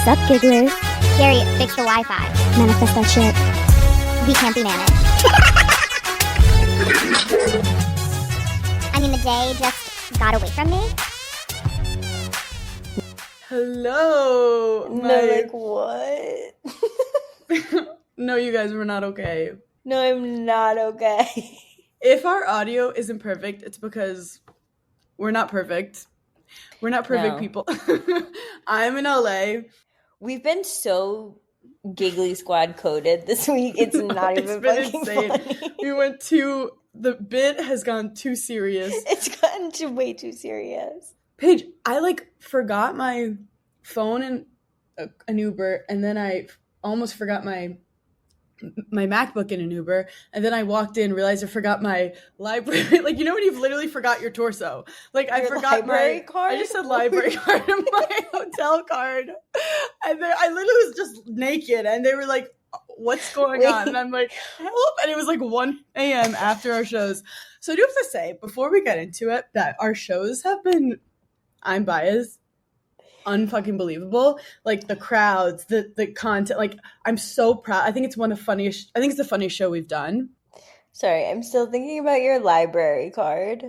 Sup, gigglers? Gary, fix the Wi-Fi. Manifest that shit. We can't be managed. I mean, the day just got away from me. Hello. No, what? No, you guys, we're not okay. No, I'm not okay. If our audio isn't perfect, it's because we're not perfect. We're not perfect people. I'm in LA. We've been so Giggly Squad coded this week. It's not even fucking funny. The bit has gone too serious. It's gotten way too serious. Paige, I forgot my phone in an Uber, and then I almost forgot my MacBook in an Uber, and then I walked in, realized I forgot my library. When you've literally forgot your torso. I forgot my card. I just said library card and my hotel card, and then I literally was just naked, and they were like, "What's going on?" And I'm like, "Help!" And it was 1 a.m. after our shows. So I do have to say, before we get into it, that our shows have been, I'm biased, unfucking believable. The crowds, the content. I'm so proud. I think it's the funniest show we've done. Sorry, I'm still thinking about your library card.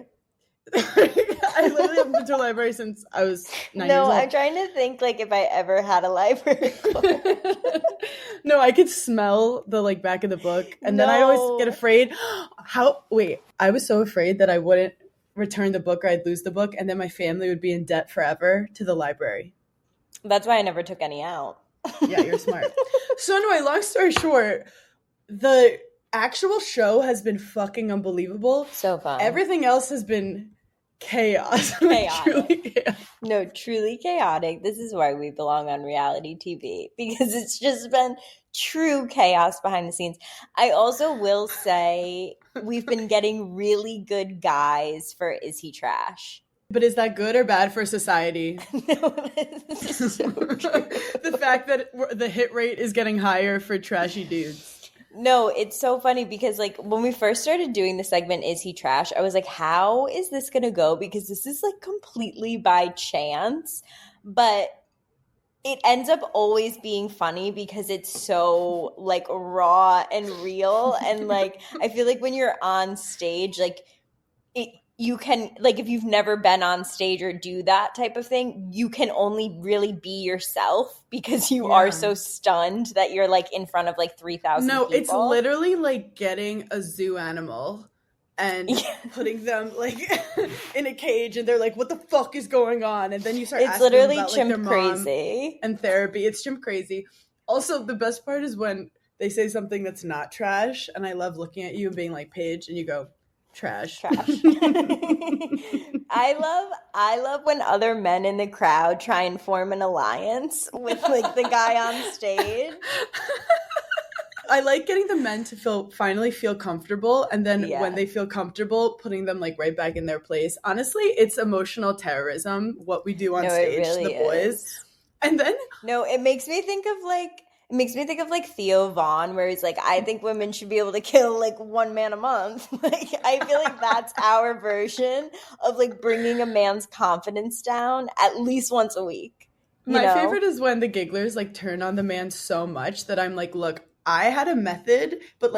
I literally haven't been to a library since I was 9 years old. No, I'm trying to think if I ever had a library card. No, I could smell the back of the book, and then I always get afraid. I was so afraid that I wouldn't return the book or I'd lose the book, and then my family would be in debt forever to the library. That's why I never took any out. Yeah, you're smart. So anyway, long story short, the actual show has been fucking unbelievable. So fun. Everything else has been chaos. Chaotic. Truly chaos. No, truly chaotic. This is why we belong on reality TV, because it's just been true chaos behind the scenes. I also will say we've been getting really good guys for Is He Trash? But is that good or bad for society? No, this is so true. The fact that the hit rate is getting higher for trashy dudes. No, it's so funny because when we first started doing the segment Is He Trash, I was like, how is this going to go? Because this is completely by chance. But it ends up always being funny because it's so raw and real. And I feel when you're on stage, you can, if you've never been on stage or do that type of thing, you can only really be yourself because you are so stunned that you're in front of 3,000 people. No, it's literally getting a zoo animal and putting them in a cage, and they're like, "What the fuck is going on?" And then you start asking them about chimp their crazy and therapy. It's chimp crazy. Also, the best part is when they say something that's not trash, and I love looking at you and being like, "Paige," and you go, Trash. I love when other men in the crowd try and form an alliance with the guy on stage. I like getting the men to finally feel comfortable, and then when they feel comfortable, putting them right back in their place. Honestly, it's emotional terrorism what we do on stage, really the boys. is. And then it makes me think of Theo Vaughn, where he's I think women should be able to kill one man a month. I feel that's our version of bringing a man's confidence down at least once a week. My favorite is when the gigglers turn on the man so much that I'm look, I had a method, but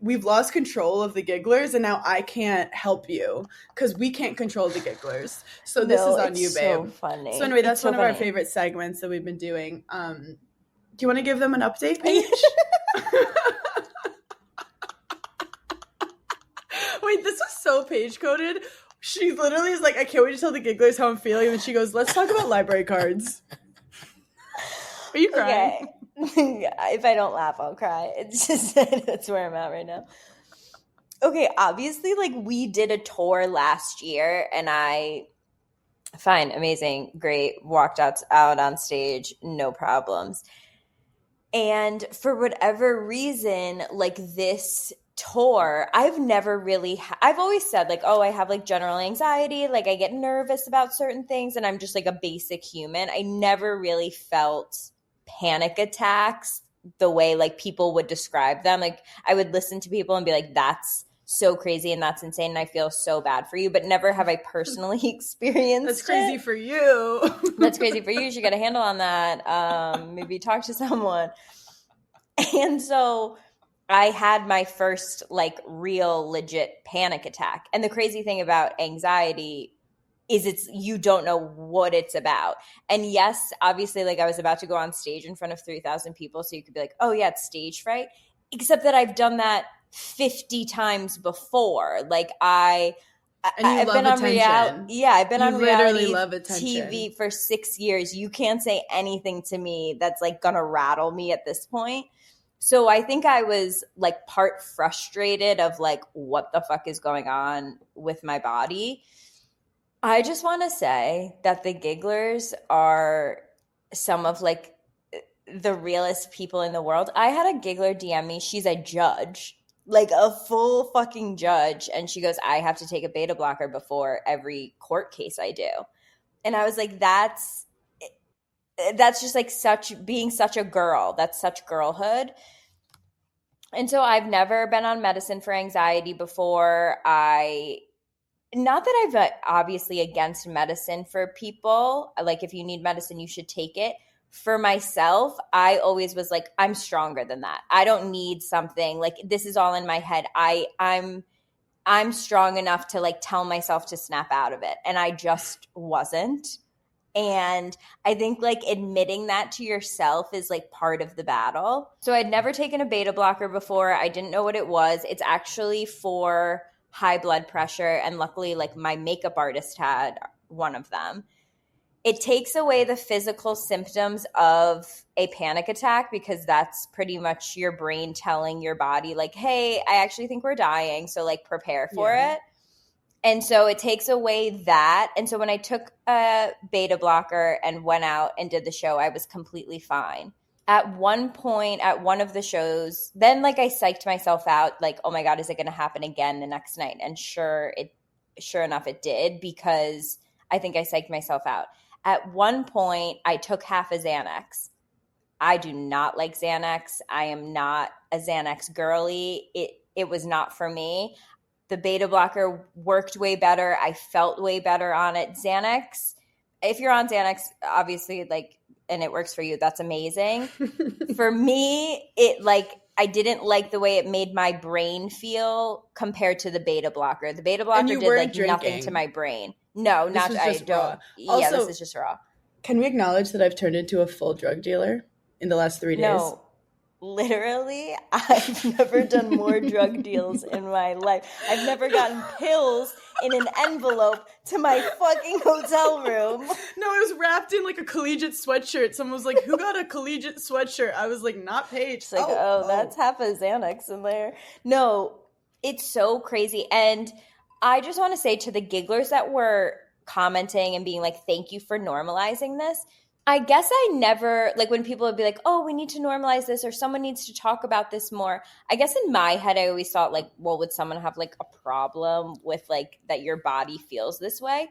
we've lost control of the gigglers, and now I can't help you because we can't control the gigglers. So this is on you, babe. So funny. So anyway, that's one of our favorite segments that we've been doing. Do you want to give them an update, Paige? Wait, this was so Paige coded. She literally is I can't wait to tell the gigglers how I'm feeling. And then she goes, let's talk about library cards. Are you crying? Okay. If I don't laugh, I'll cry. It's just that's where I'm at right now. Okay, obviously, we did a tour last year, and fine, amazing, great, walked out on stage, no problems. And for whatever reason, this tour, I've never really, I've always said I have general anxiety, I get nervous about certain things, and I'm just a basic human. I never really felt panic attacks the way people would describe them. I would listen to people and be that's so crazy and that's insane and I feel so bad for you, but never have I personally experienced That's crazy it. for you. That's crazy for you. You should get a handle on that. Maybe talk to someone. And so I had my first like real legit panic attack. And the crazy thing about anxiety is you don't know what it's about. And yes, obviously, like I was about to go on stage in front of 3,000 people, so you could be like, oh yeah, it's stage fright. Except that I've done that 50 times before. Like I've been on reality. Yeah, I've been on reality TV for 6 years. You can't say anything to me that's like gonna rattle me at this point. So I think I was like part frustrated of like what the fuck is going on with my body. I just want to say that the Gigglers are some of like the realest people in the world. I had a Giggler DM me. She's a judge, like a full fucking judge. And she goes, I have to take a beta blocker before every court case I do. And I was like, that's just like being such a girl. That's such girlhood. And so I've never been on medicine for anxiety before. Not that I've obviously against medicine for people. Like if you need medicine, you should take it. For myself, I always was like, I'm stronger than that. I don't need something like this is all in my head. I'm strong enough to like tell myself to snap out of it. And I just wasn't. And I think like admitting that to yourself is like part of the battle. So I'd never taken a beta blocker before. I didn't know what it was. It's actually for high blood pressure. And luckily like my makeup artist had one of them. It takes away the physical symptoms of a panic attack because that's pretty much your brain telling your body like, hey, I actually think we're dying. So like prepare for it. And so it takes away that. And so when I took a beta blocker and went out and did the show, I was completely fine. At one point at one of the shows, then like I psyched myself out like, oh my God, is it going to happen again the next night? And sure enough, it did because I think I psyched myself out. At one point, I took half a Xanax. I do not like Xanax. I am not a Xanax girly. It was not for me. The beta blocker worked way better. I felt way better on it. Xanax, if you're on Xanax, obviously, like, and it works for you, that's amazing. For me, I didn't like the way it made my brain feel compared to the beta blocker. The beta blocker did like drinking. Nothing to my brain. No, not I don't. Raw. Yeah, this is just raw. Can we acknowledge that I've turned into a full drug dealer in the last 3 days? No. Literally, I've never done more drug deals in my life. I've never gotten pills in an envelope to my fucking hotel room. No, it was wrapped in like a collegiate sweatshirt. Someone was like, who got a collegiate sweatshirt? I was like, not Paige. It's like, that's half a Xanax in there. No, it's so crazy. And I just want to say to the Gigglers that were commenting and being like, thank you for normalizing this. I guess I never, like when people would be like, oh, we need to normalize this or someone needs to talk about this more. I guess in my head, I always thought like, well, would someone have like a problem with like that your body feels this way?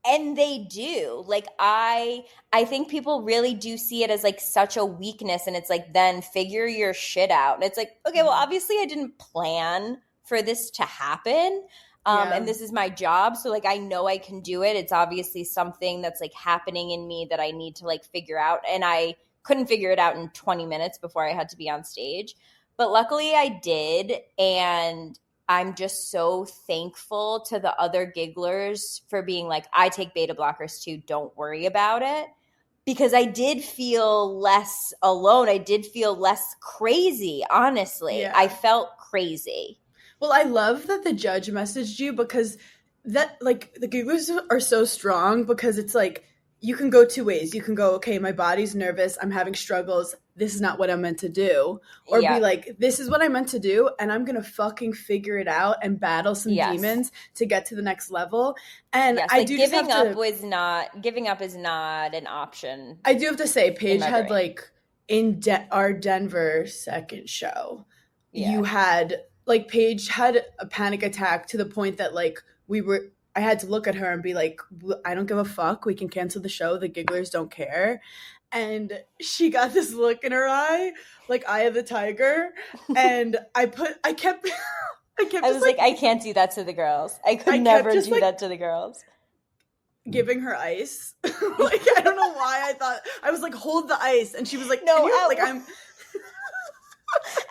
And they do. Like I think people really do see it as like such a weakness and it's like, then figure your shit out. And it's like, okay, well, obviously I didn't plan for this to happen. And this is my job. So like, I know I can do it. It's obviously something that's like happening in me that I need to like figure out. And I couldn't figure it out in 20 minutes before I had to be on stage. But luckily I did. And I'm just so thankful to the other Gigglers for being like, I take beta blockers too. Don't worry about it. Because I did feel less alone. I did feel less crazy, honestly. Yeah. I felt crazy. Well, I love that the judge messaged you because that, like, the Gigglers are so strong because it's like, you can go two ways. You can go, okay, my body's nervous. I'm having struggles. This is not what I'm meant to do. Or be like, this is what I'm meant to do. And I'm going to fucking figure it out and battle some demons to get to the next level. And I do just have to, giving up is not an option. I do have to say, Paige had like in our Denver second show, you had like Paige had a panic attack to the point that like I had to look at her and be like, I don't give a fuck. We can cancel the show. The Gigglers don't care. And she got this look in her eye, like Eye of the Tiger. And I kept I kept I just was like, I can't do that to the girls. I could never do that to the girls. Giving her ice. Like, I don't know why I thought, I was like, hold the ice. And she was like, No, can you, like, I'm.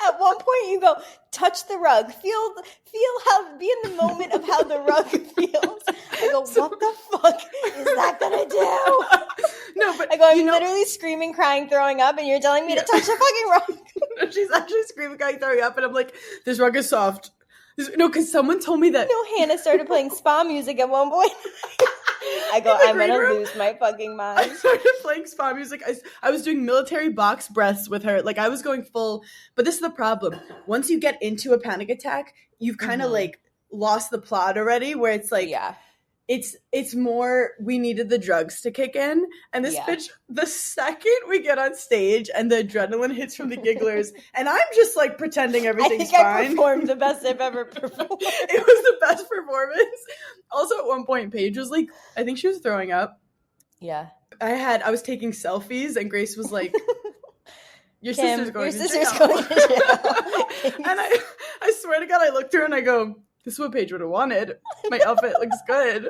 At one point you go, touch the rug. Feel how, be in the moment of how the rug feels. I go, what the fuck is that gonna do? No, but I go, I'm literally screaming, crying, throwing up, and you're telling me to touch the fucking rug. No, she's actually screaming, crying, throwing up, and I'm like, this rug is soft. No, because someone told me that. No, Hannah started playing spa music at one point. I go, I'm gonna lose my fucking mind. I started playing spa music. I was doing military box breaths with her. Like, I was going full. But this is the problem. Once you get into a panic attack, you've kind of like lost the plot already, where it's like, it's more, we needed the drugs to kick in. And this bitch, the second we get on stage and the adrenaline hits from the gigglers, and I'm just like pretending everything's fine. I performed the best I've ever performed. It was the best performance. Also, at one point, Paige was like, I think she was throwing up. Yeah. I was taking selfies, and Grace was like, your sister's going to jail. And I swear to God, I looked at her and I go, this is what Paige would have wanted. My outfit looks good.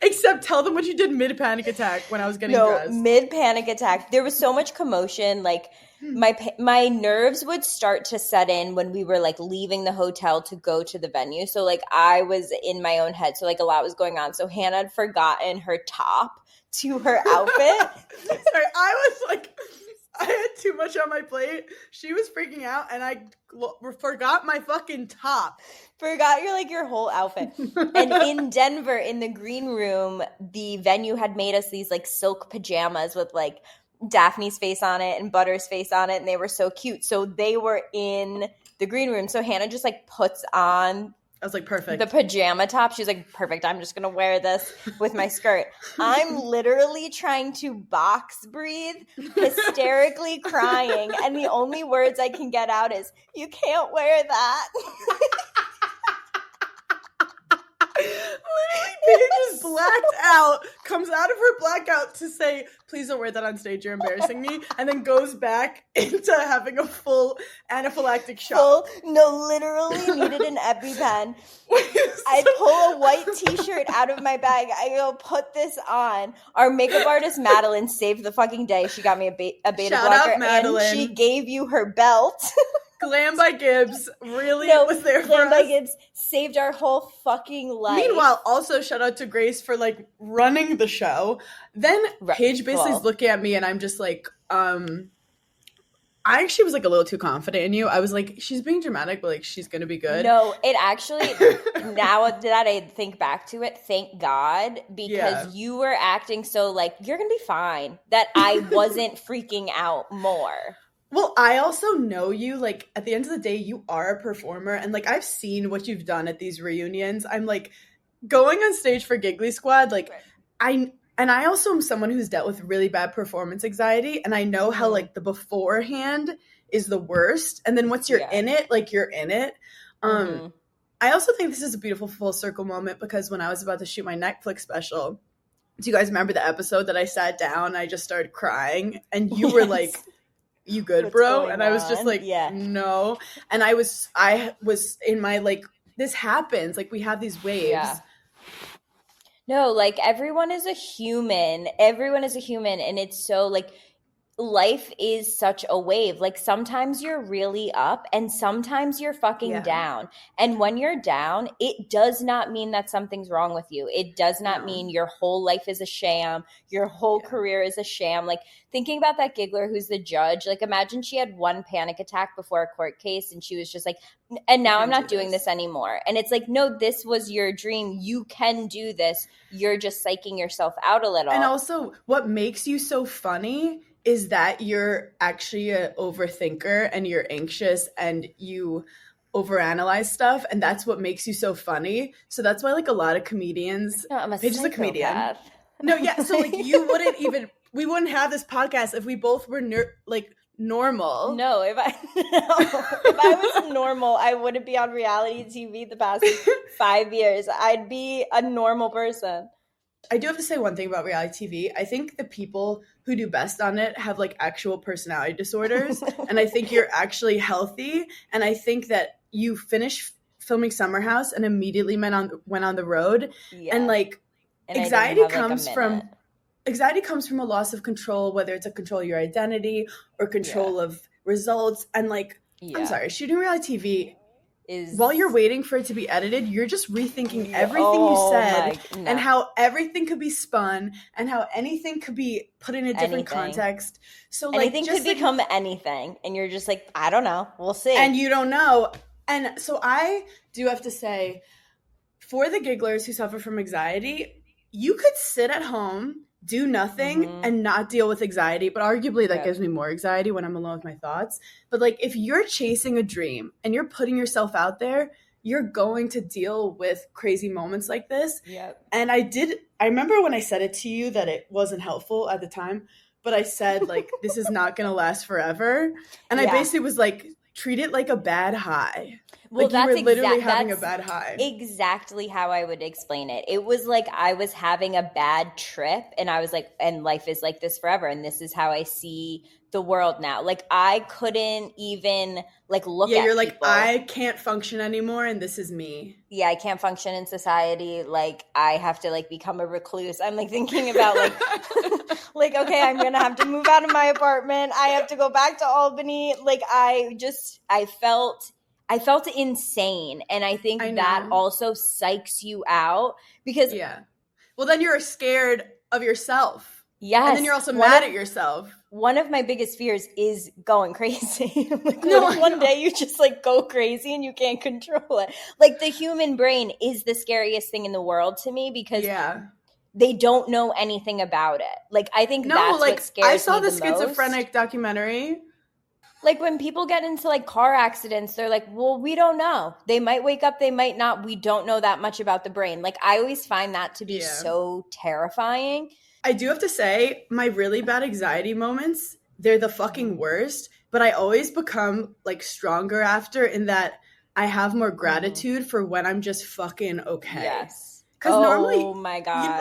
Except tell them what you did mid-panic attack when I was getting dressed. No, mid-panic attack. There was so much commotion. Like, my nerves would start to set in when we were, like, leaving the hotel to go to the venue. So, like, I was in my own head. So, like, a lot was going on. So Hannah had forgotten her top to her outfit. Sorry, I was like, I had too much on my plate. She was freaking out, and I forgot my fucking top. Forgot your whole outfit. And in Denver, in the green room, the venue had made us these like silk pajamas with like Daphne's face on it and Butter's face on it, and they were so cute. So they were in the green room. So Hannah just like puts on, I was like, perfect, the pajama top. She's like, perfect, I'm just gonna wear this with my skirt. I'm literally trying to box breathe, hysterically crying, and the only words I can get out is, you can't wear that. Literally, Paige is blacked out, comes out of her blackout to say, please don't wear that on stage, you're embarrassing me, and then goes back into having a full anaphylactic shock. Literally needed an EpiPen. I pull a white t-shirt out of my bag. I go, put this on. Our makeup artist, Madeline, saved the fucking day. She got me a beta Shout blocker, out, Madeline. and she gave you her belt. Glam by Gibbs really was there for Glam by us. Gibbs saved our whole fucking life. Meanwhile, also shout out to Grace for like running the show. Then Paige basically is looking at me, and I'm just like, I actually was like a little too confident in you. I was like, she's being dramatic, but like she's gonna be good. No, it actually, now that I think back to it, thank God, because you were acting so like, you're gonna be fine, that I wasn't freaking out more. Well, I also know you, like, at the end of the day, you are a performer, and, like, I've seen what you've done at these reunions. I'm, like, going on stage for Giggly Squad, like, I also am someone who's dealt with really bad performance anxiety, and I know how, like, the beforehand is the worst, and then once you're in it, like, you're in it. I also think this is a beautiful full circle moment, because when I was about to shoot my Netflix special, do you guys remember the episode that I sat down and I just started crying, and you were like, you good, bro? And I was just like, no. And I was in my, like, this happens. Like, we have these waves. Yeah. No, like, everyone is a human. Everyone is a human. And it's so, like, life is such a wave. Like, sometimes you're really up and sometimes you're fucking down. And when you're down, it does not mean that something's wrong with you. It does not mean your whole life is a sham. Your whole career is a sham. Like, thinking about that giggler who's the judge, like, imagine she had one panic attack before a court case and she was just like, and now I'm not doing this anymore. And it's like, no, this was your dream. You can do this. You're just psyching yourself out a little. And also, what makes you so funny is that you're actually an overthinker and you're anxious and you overanalyze stuff, and that's what makes you so funny. So that's why, like, a lot of comedians, Paige is a comedian. No, yeah, so, like, we wouldn't have this podcast if we both were normal. No, if I was normal, I wouldn't be on reality TV the past 5 years. I'd be a normal person. I do have to say one thing about reality TV. I think the people who do best on it have, like, actual personality disorders. And I think you're actually healthy. And I think that you finish filming Summer House and immediately went on the road. Yeah. And like And I anxiety didn't have, like, a comes from minute. anxiety comes from a loss of control, whether it's a control of your identity or control of results. And like, I'm sorry, shooting reality TV is while you're waiting for it to be edited, you're just rethinking everything you said and how everything could be spun and how anything could be put in a different context. So like anything could become anything, and you're just like, I don't know, we'll see. And you don't know. And so I do have to say, for the gigglers who suffer from anxiety, you could sit at home, do nothing, and not deal with anxiety. But arguably that gives me more anxiety when I'm alone with my thoughts. But like if you're chasing a dream and you're putting yourself out there, you're going to deal with crazy moments like this. Yep. And I remember when I said it to you that it wasn't helpful at the time, but I said like, this is not going to last forever. And I basically was like, treat it like a bad high. Well, like you were literally having a bad high. Exactly how I would explain it. It was like I was having a bad trip, and I was like, and life is like this forever, and this is how I see the world now. Like I couldn't even like look at you're people. Like, I can't function anymore, and this is me. Yeah, I can't function in society. Like I have to like become a recluse. I'm like thinking about like like, okay, I'm gonna have to move out of my apartment. I have to go back to Albany. Like I felt insane, and I think that also psychs you out because well, then you're scared of yourself. Yes, and then you're also mad at yourself. One of my biggest fears is going crazy. Like, one day you just like go crazy and you can't control it. Like the human brain is the scariest thing in the world to me because they don't know anything about it. Like I think that's what scares me. I saw the most. schizophrenic documentary. Like when people get into like car accidents, they're like, well, we don't know. They might wake up, they might not. We don't know that much about the brain. Like I always find that to be so terrifying. I do have to say, my really bad anxiety moments, they're the fucking worst, but I always become like stronger after in that I have more gratitude for when I'm just fucking okay. Yes. Because normally, oh my God.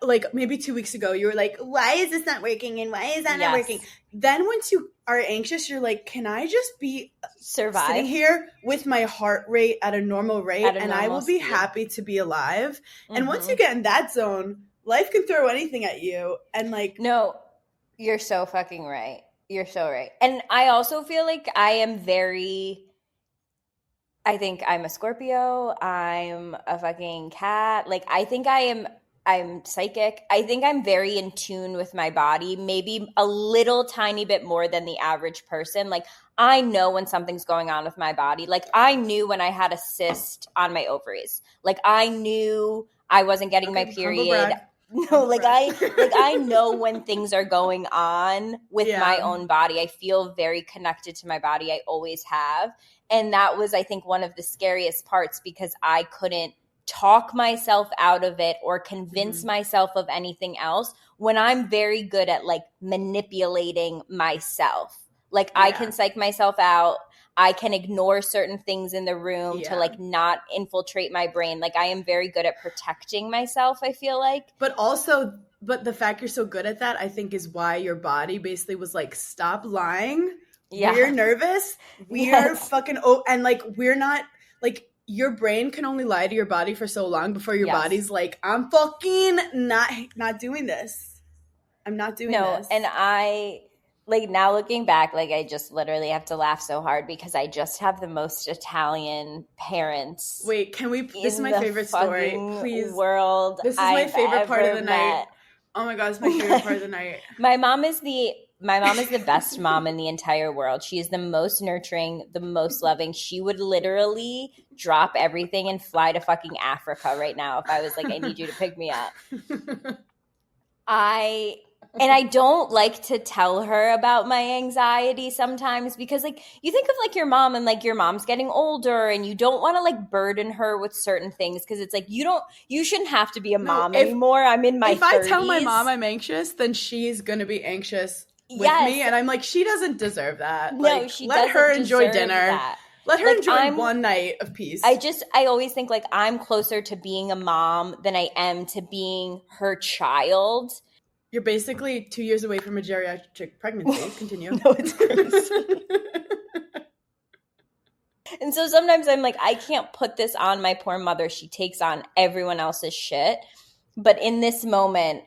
Like maybe 2 weeks ago, you were like, why is this not working? And why is that not working? Then once you are anxious, you're like, can I just be sitting here with my heart rate at a normal rate and I will be happy to be alive? And once you get in that zone, life can throw anything at you. And like, no, you're so fucking right. You're so right. And I also feel like I think I'm a Scorpio. I'm a fucking cat. Like, I think I'm psychic. I think I'm very in tune with my body, maybe a little tiny bit more than the average person. Like, I know when something's going on with my body. Like, I knew when I had a cyst on my ovaries. Like, I knew I wasn't getting my period. No, like I know when things are going on with my own body. I feel very connected to my body. I always have. And that was, I think, one of the scariest parts because I couldn't talk myself out of it or convince myself of anything else when I'm very good at like manipulating myself. Like I can psych myself out. I can ignore certain things in the room to like not infiltrate my brain. Like I am very good at protecting myself, I feel like. But the fact you're so good at that, I think is why your body basically was like, stop lying. Yeah. We're nervous. We're fucking, and like, we're not like, your brain can only lie to your body for so long before your body's like, I'm fucking not doing this. I'm not doing this. No, and I, like, now looking back, like, I just literally have to laugh so hard because I just have the most Italian parents. Wait, can we, this is my favorite story. Please. World. This is my favorite part of the night. Oh my God, it's my favorite part of the night. My mom is the best mom in the entire world. She is the most nurturing, the most loving. She would literally drop everything and fly to fucking Africa right now if I was like, I need you to pick me up. I don't like to tell her about my anxiety sometimes because like you think of like your mom and like your mom's getting older and you don't want to like burden her with certain things because it's like you shouldn't have to be a mom anymore. I'm in my 30s. If I tell my mom I'm anxious, then she's going to be anxious with me and I'm like, she doesn't deserve that. No, like, she let her enjoy dinner. That. Let her enjoy one night of peace. I always think like I'm closer to being a mom than I am to being her child. You're basically 2 years away from a geriatric pregnancy. Continue. No, it's gross. And so sometimes I'm like, I can't put this on my poor mother. She takes on everyone else's shit. But in this moment,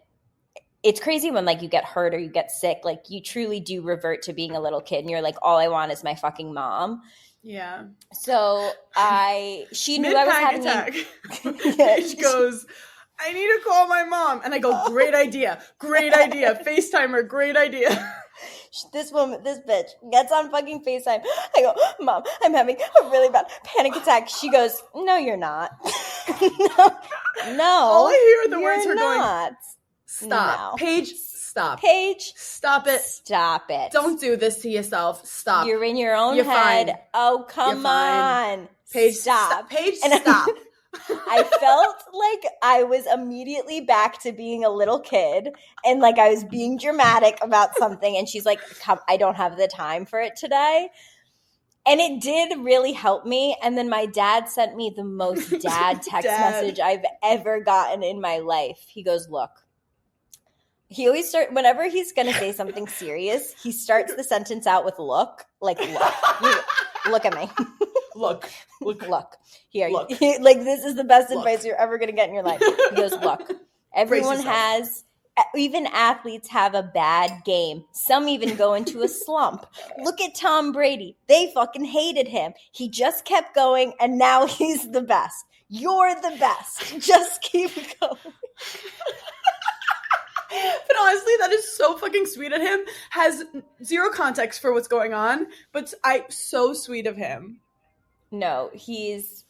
it's crazy when like you get hurt or you get sick. Like you truly do revert to being a little kid and you're like, all I want is my fucking mom. Yeah. So she knew I was having attack. Paige goes, I need to call my mom. And I go, great idea. FaceTime her, great idea. This bitch gets on fucking FaceTime. I go, Mom, I'm having a really bad panic attack. She goes, no, you're not. No. All I hear are the words her not. Going, stop. No. Paige, stop. Paige. Stop it. Stop it. Don't do this to yourself. Stop. You're in your own You're head. Fine. Oh, come on. Paige, stop. Paige, and stop. I felt like I was immediately back to being a little kid and like I was being dramatic about something. And she's like, I don't have the time for it today. And it did really help me. And then my dad sent me the most dad text message I've ever gotten in my life. He goes, look. He always whenever he's going to say something serious, he starts the sentence out with look. Like, look at me. Look. Here. Look. Like, this is the best advice you're ever going to get in your life. He goes, look, everyone has, even athletes have a bad game. Some even go into a slump. Look at Tom Brady. They fucking hated him. He just kept going, and now he's the best. You're the best. Just keep going. But honestly, that is so fucking sweet of him. Has zero context for what's going on, but so sweet of him. No, he's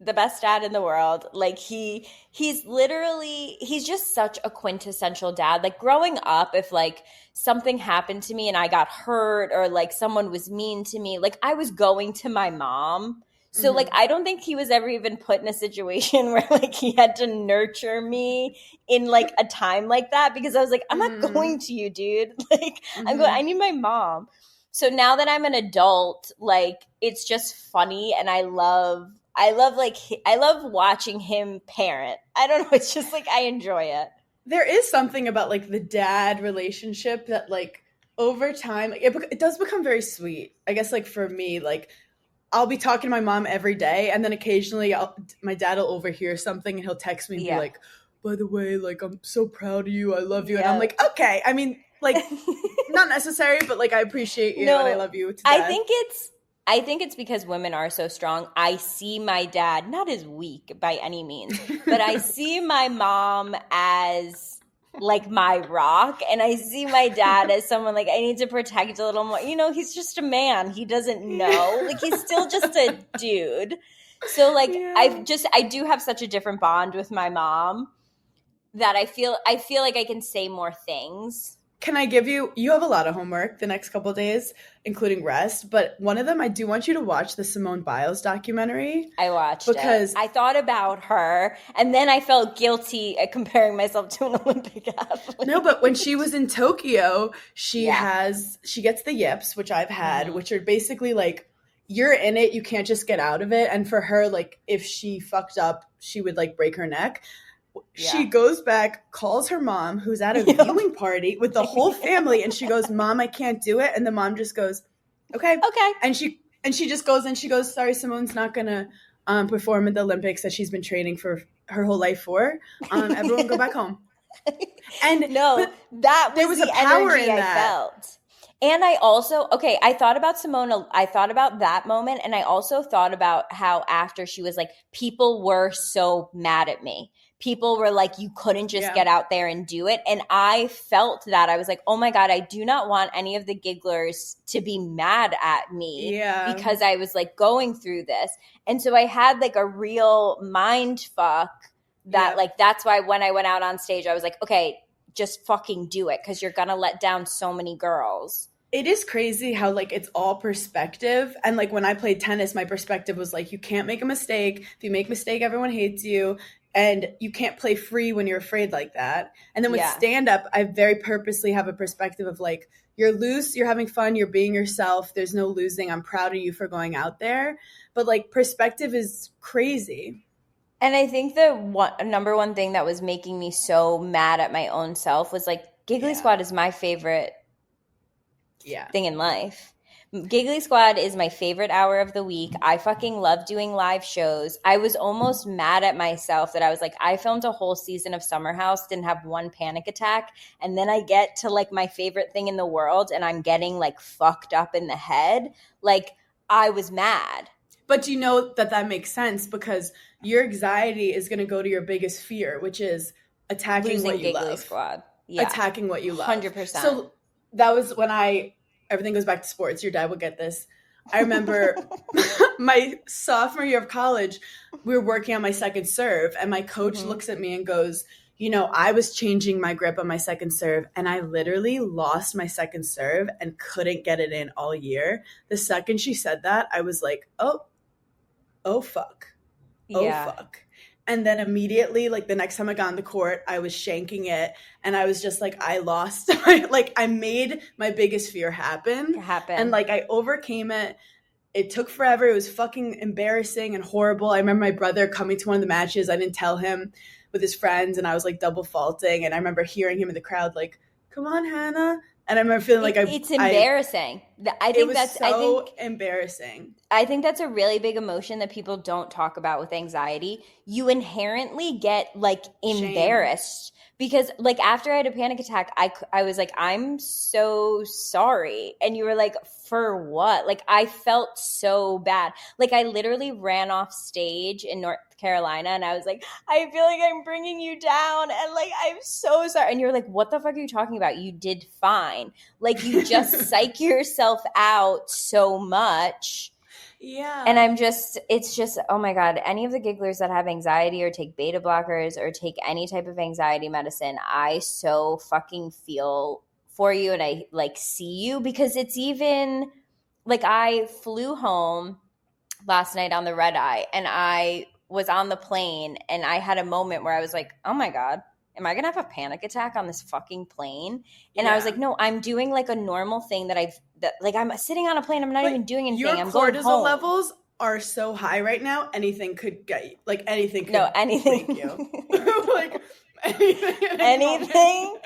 the best dad in the world. Like he's just such a quintessential dad. Like growing up, if like something happened to me and I got hurt or like someone was mean to me, like I was going to my mom. So like I don't think he was ever even put in a situation where like he had to nurture me in like a time like that because I was like, I'm not going to you, dude. Like I need my mom. So now that I'm an adult, like it's just funny and I love watching him parent. I don't know, it's just like I enjoy it. There is something about like the dad relationship that like over time like, it does become very sweet. I guess like for me, like I'll be talking to my mom every day and then occasionally my dad will overhear something and he'll text me and be like, by the way, like I'm so proud of you. I love you. And I'm like, okay. I mean, like not necessary, but like I appreciate you and I love you to death. I think it's because women are so strong. I see my dad, not as weak by any means, but I see my mom as like my rock and I see my dad as someone like I need to protect a little more. You know, he's just a man. He doesn't know. Like he's still just a dude. So like I do have such a different bond with my mom that I feel like I can say more things. Can I give you have a lot of homework the next couple of days, including rest, but one of them, I do want you to watch the Simone Biles documentary. I watched because it. I thought about her, and then I felt guilty at comparing myself to an Olympic athlete. No, but when she was in Tokyo, she gets the yips, which I've had, which are basically like, you're in it, you can't just get out of it. And for her, like, if she fucked up, she would like break her neck. She goes back, calls her mom, who's at a viewing party with the whole family, and she goes, Mom, I can't do it. And the mom just goes, okay. And she just goes and she goes, sorry, Simone's not gonna perform at the Olympics that she's been training for her whole life for. Everyone go back home. And there was the power energy in that. I felt. And I also, I thought about Simone, I thought about that moment, and I also thought about how after she was like, people were so mad at me. People were like, you couldn't just get out there and do it. And I felt that. I was like, oh my God, I do not want any of the gigglers to be mad at me because I was like going through this. And so I had like a real mind fuck that like, that's why when I went out on stage, I was like, okay, just fucking do it because you're going to let down so many girls. It is crazy how, like, it's all perspective. And, like, when I played tennis, my perspective was, like, you can't make a mistake. If you make a mistake, everyone hates you. And you can't play free when you're afraid like that. And then with stand-up, I very purposely have a perspective of, like, you're loose, you're having fun, you're being yourself. There's no losing. I'm proud of you for going out there. But, like, perspective is crazy. And I think the number one thing that was making me so mad at my own self was, like, Giggly Squad is my favorite thing in life Giggly Squad is my favorite hour of the week. I fucking love doing live shows. I was almost mad at myself that I was like, I filmed a whole season of Summer House, didn't have one panic attack, and then I get to like my favorite thing in the world and I'm getting like fucked up in the head. Like, I was mad. But you know that makes sense because your anxiety is going to go to your biggest fear, which is attacking Losing what you Giggly love. Squad. Yeah. Attacking what you love. 100%. So that was when everything goes back to sports. Your dad will get this. I remember my sophomore year of college, we were working on my second serve, and my coach looks at me and goes, you know, I was changing my grip on my second serve, and I literally lost my second serve and couldn't get it in all year. The second she said that, I was like, oh, fuck. Oh, fuck. And then immediately, like the next time I got on the court, I was shanking it. And I was just like, I lost. I made my biggest fear happen. And like I overcame it. It took forever. It was fucking embarrassing and horrible. I remember my brother coming to one of the matches. I didn't tell him with his friends. And I was like double faulting. And I remember hearing him in the crowd like, come on, Hannah. And I remember feeling like it's embarrassing. I think that's embarrassing. I think that's a really big emotion that people don't talk about with anxiety. You inherently get like embarrassed because like after I had a panic attack, I was like, I'm so sorry. And you were like, for what? Like I felt so bad. Like I literally ran off stage in North Carolina and I was like, I feel like I'm bringing you down and like I'm so sorry. And you're like, what the fuck are you talking about? You did fine. Like you just psych yourself out so much. Yeah. And it's just, oh my God, any of the gigglers that have anxiety or take beta blockers or take any type of anxiety medicine, I so fucking feel for you and I like see you because it's even like I flew home last night on the red eye and I was on the plane and I had a moment where I was like, oh my God, am I going to have a panic attack on this fucking plane? And I was like, no, I'm doing like a normal thing that I'm sitting on a plane. I'm not even doing anything. Your I'm going home. cortisol levels are so high right now. Anything could get you. Like anything could anything. break you. Like anything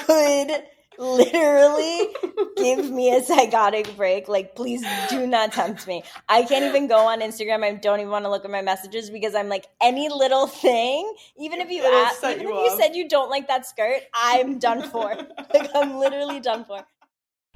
could literally give me a psychotic break. Like, please do not tempt me. I can't even go on Instagram. I don't even want to look at my messages because I'm like, any little thing, even if you said you don't like that skirt, I'm done for. Like, I'm literally done for.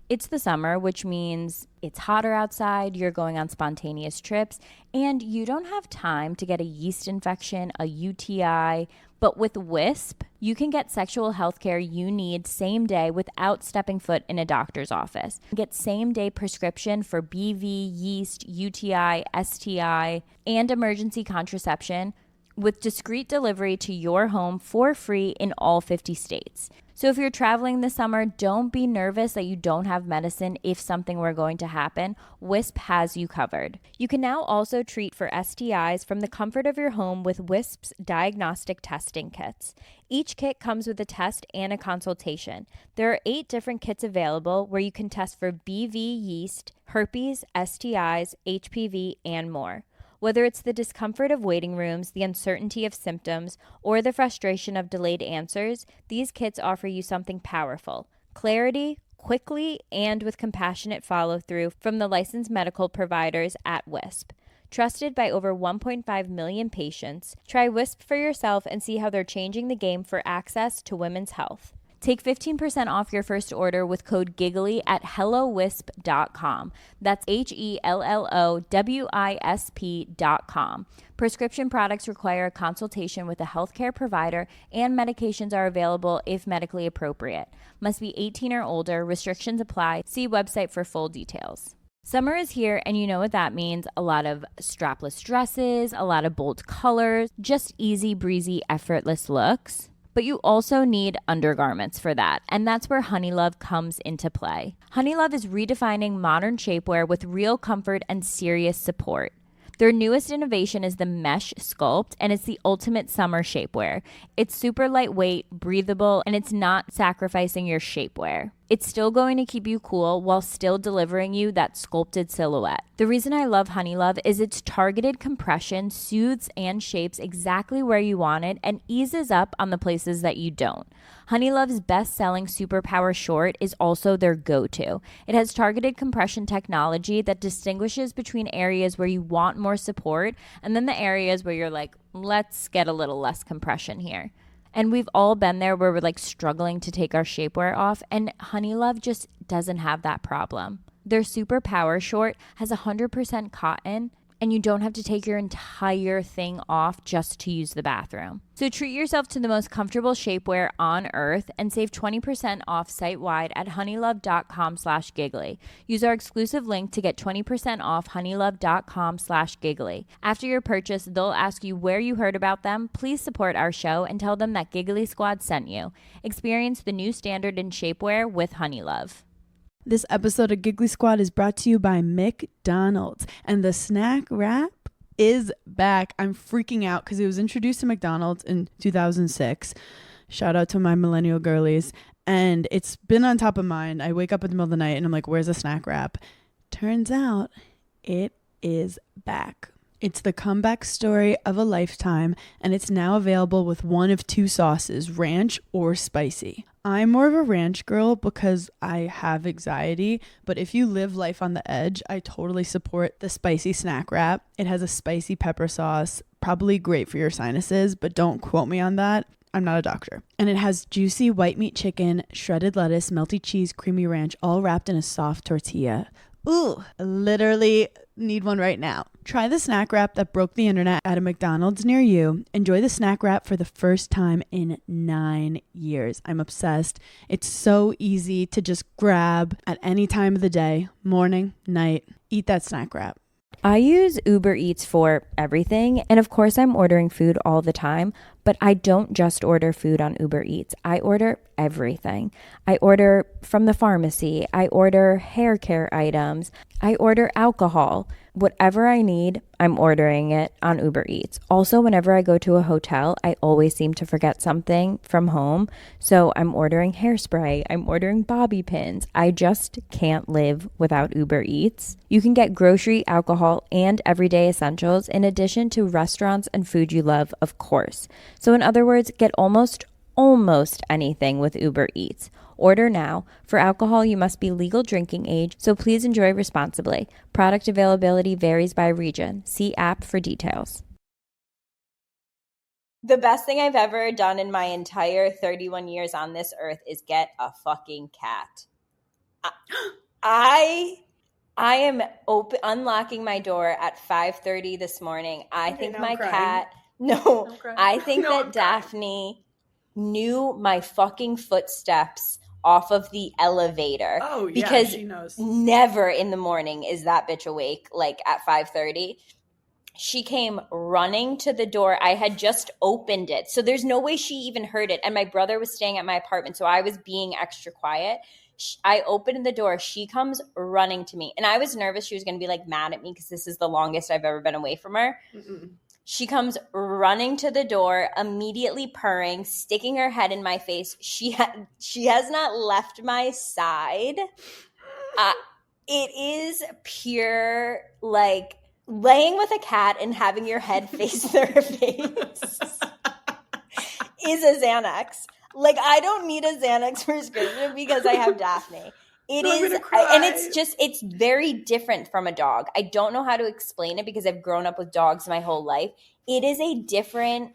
It's the summer, which means it's hotter outside, you're going on spontaneous trips, and you don't have time to get a yeast infection, a UTI. But with Wisp, you can get sexual health care you need same day without stepping foot in a doctor's office. Get same day prescription for BV, yeast, UTI, STI, and emergency contraception with discreet delivery to your home for free in all 50 states. So if you're traveling this summer, don't be nervous that you don't have medicine if something were going to happen. Wisp has you covered. You can now also treat for STIs from the comfort of your home with Wisp's diagnostic testing kits. Each kit comes with a test and a consultation. There are 8 different kits available where you can test for BV, yeast, herpes, STIs, HPV, and more. Whether it's the discomfort of waiting rooms, the uncertainty of symptoms, or the frustration of delayed answers, these kits offer you something powerful: clarity, quickly, and with compassionate follow-through from the licensed medical providers at Wisp. Trusted by over 1.5 million patients, try Wisp for yourself and see how they're changing the game for access to women's health. Take 15% off your first order with code GIGGLY at HelloWisp.com. That's HelloWisp.com. Prescription products require a consultation with a healthcare provider, and medications are available if medically appropriate. Must be 18 or older. Restrictions apply. See website for full details. Summer is here, and you know what that means. A lot of strapless dresses, a lot of bold colors, just easy breezy, effortless looks. But you also need undergarments for that, and that's where Honeylove comes into play. Honeylove is redefining modern shapewear with real comfort and serious support. Their newest innovation is the Mesh Sculpt, and it's the ultimate summer shapewear. It's super lightweight, breathable, and it's not sacrificing your shapewear. It's still going to keep you cool while still delivering you that sculpted silhouette. The reason I love Honey Love is its targeted compression soothes and shapes exactly where you want it and eases up on the places that you don't. Honey Love's best-selling Superpower Short is also their go-to. It has targeted compression technology that distinguishes between areas where you want more support and then the areas where you're like, let's get a little less compression here. And we've all been there where we're like struggling to take our shapewear off, and Honey Love just doesn't have that problem. Their Super Power Short has 100% cotton, and you don't have to take your entire thing off just to use the bathroom. So treat yourself to the most comfortable shapewear on earth and save 20% off site-wide at honeylove.com/giggly. Use our exclusive link to get 20% off honeylove.com/giggly. After your purchase, they'll ask you where you heard about them. Please support our show and tell them that Giggly Squad sent you. Experience the new standard in shapewear with Honey Love. This episode of Giggly Squad is brought to you by McDonald's, and the snack wrap is back. I'm freaking out because it was introduced to McDonald's in 2006. Shout out to my millennial girlies. And it's been on top of mind. I wake up in the middle of the night and I'm like, where's the snack wrap? Turns out it is back. It's the comeback story of a lifetime, and it's now available with one of two sauces, ranch or spicy. I'm more of a ranch girl because I have anxiety, but if you live life on the edge, I totally support the spicy snack wrap. It has a spicy pepper sauce, probably great for your sinuses, but don't quote me on that. I'm not a doctor. And it has juicy white meat chicken, shredded lettuce, melty cheese, creamy ranch, all wrapped in a soft tortilla. Ooh, literally need one right now. Try the snack wrap that broke the internet at a McDonald's near you. Enjoy the snack wrap for the first time in 9 years. I'm obsessed. It's so easy to just grab at any time of the day, morning, night. Eat that snack wrap. I use Uber Eats for everything, and of course I'm ordering food all the time, but I don't just order food on Uber Eats. I order everything. I order from the pharmacy. I order hair care items. I order alcohol. Whatever I need, I'm ordering it on Uber Eats. Also, whenever I go to a hotel, I always seem to forget something from home. So I'm ordering hairspray. I'm ordering bobby pins. I just can't live without Uber Eats. You can get grocery, alcohol, and everyday essentials in addition to restaurants and food you love, of course. So in other words, get almost anything with Uber Eats. Order now. For alcohol, you must be legal drinking age, so please enjoy responsibly. Product availability varies by region. See app for details. The best thing I've ever done in my entire 31 years on this earth is get a fucking cat. I am unlocking my door at 5:30 this morning. I think my cat... No, I think that Daphne knew my fucking footsteps off of the elevator. Oh, yeah, because she knows. Never in the morning is that bitch awake, like at 5:30. She came running to the door. I had just opened it, so there's no way she even heard it. And my brother was staying at my apartment, so I was being extra quiet. I opened the door. She comes running to me, and I was nervous she was going to be like mad at me because this is the longest I've ever been away from her. Mm-mm. She comes running to the door, immediately purring, sticking her head in my face. She has not left my side. It is pure, like, laying with a cat and having your head face their face is a Xanax. Like, I don't need a Xanax prescription because I have Daphne. It's very different from a dog. I don't know how to explain it because I've grown up with dogs my whole life. It is a different,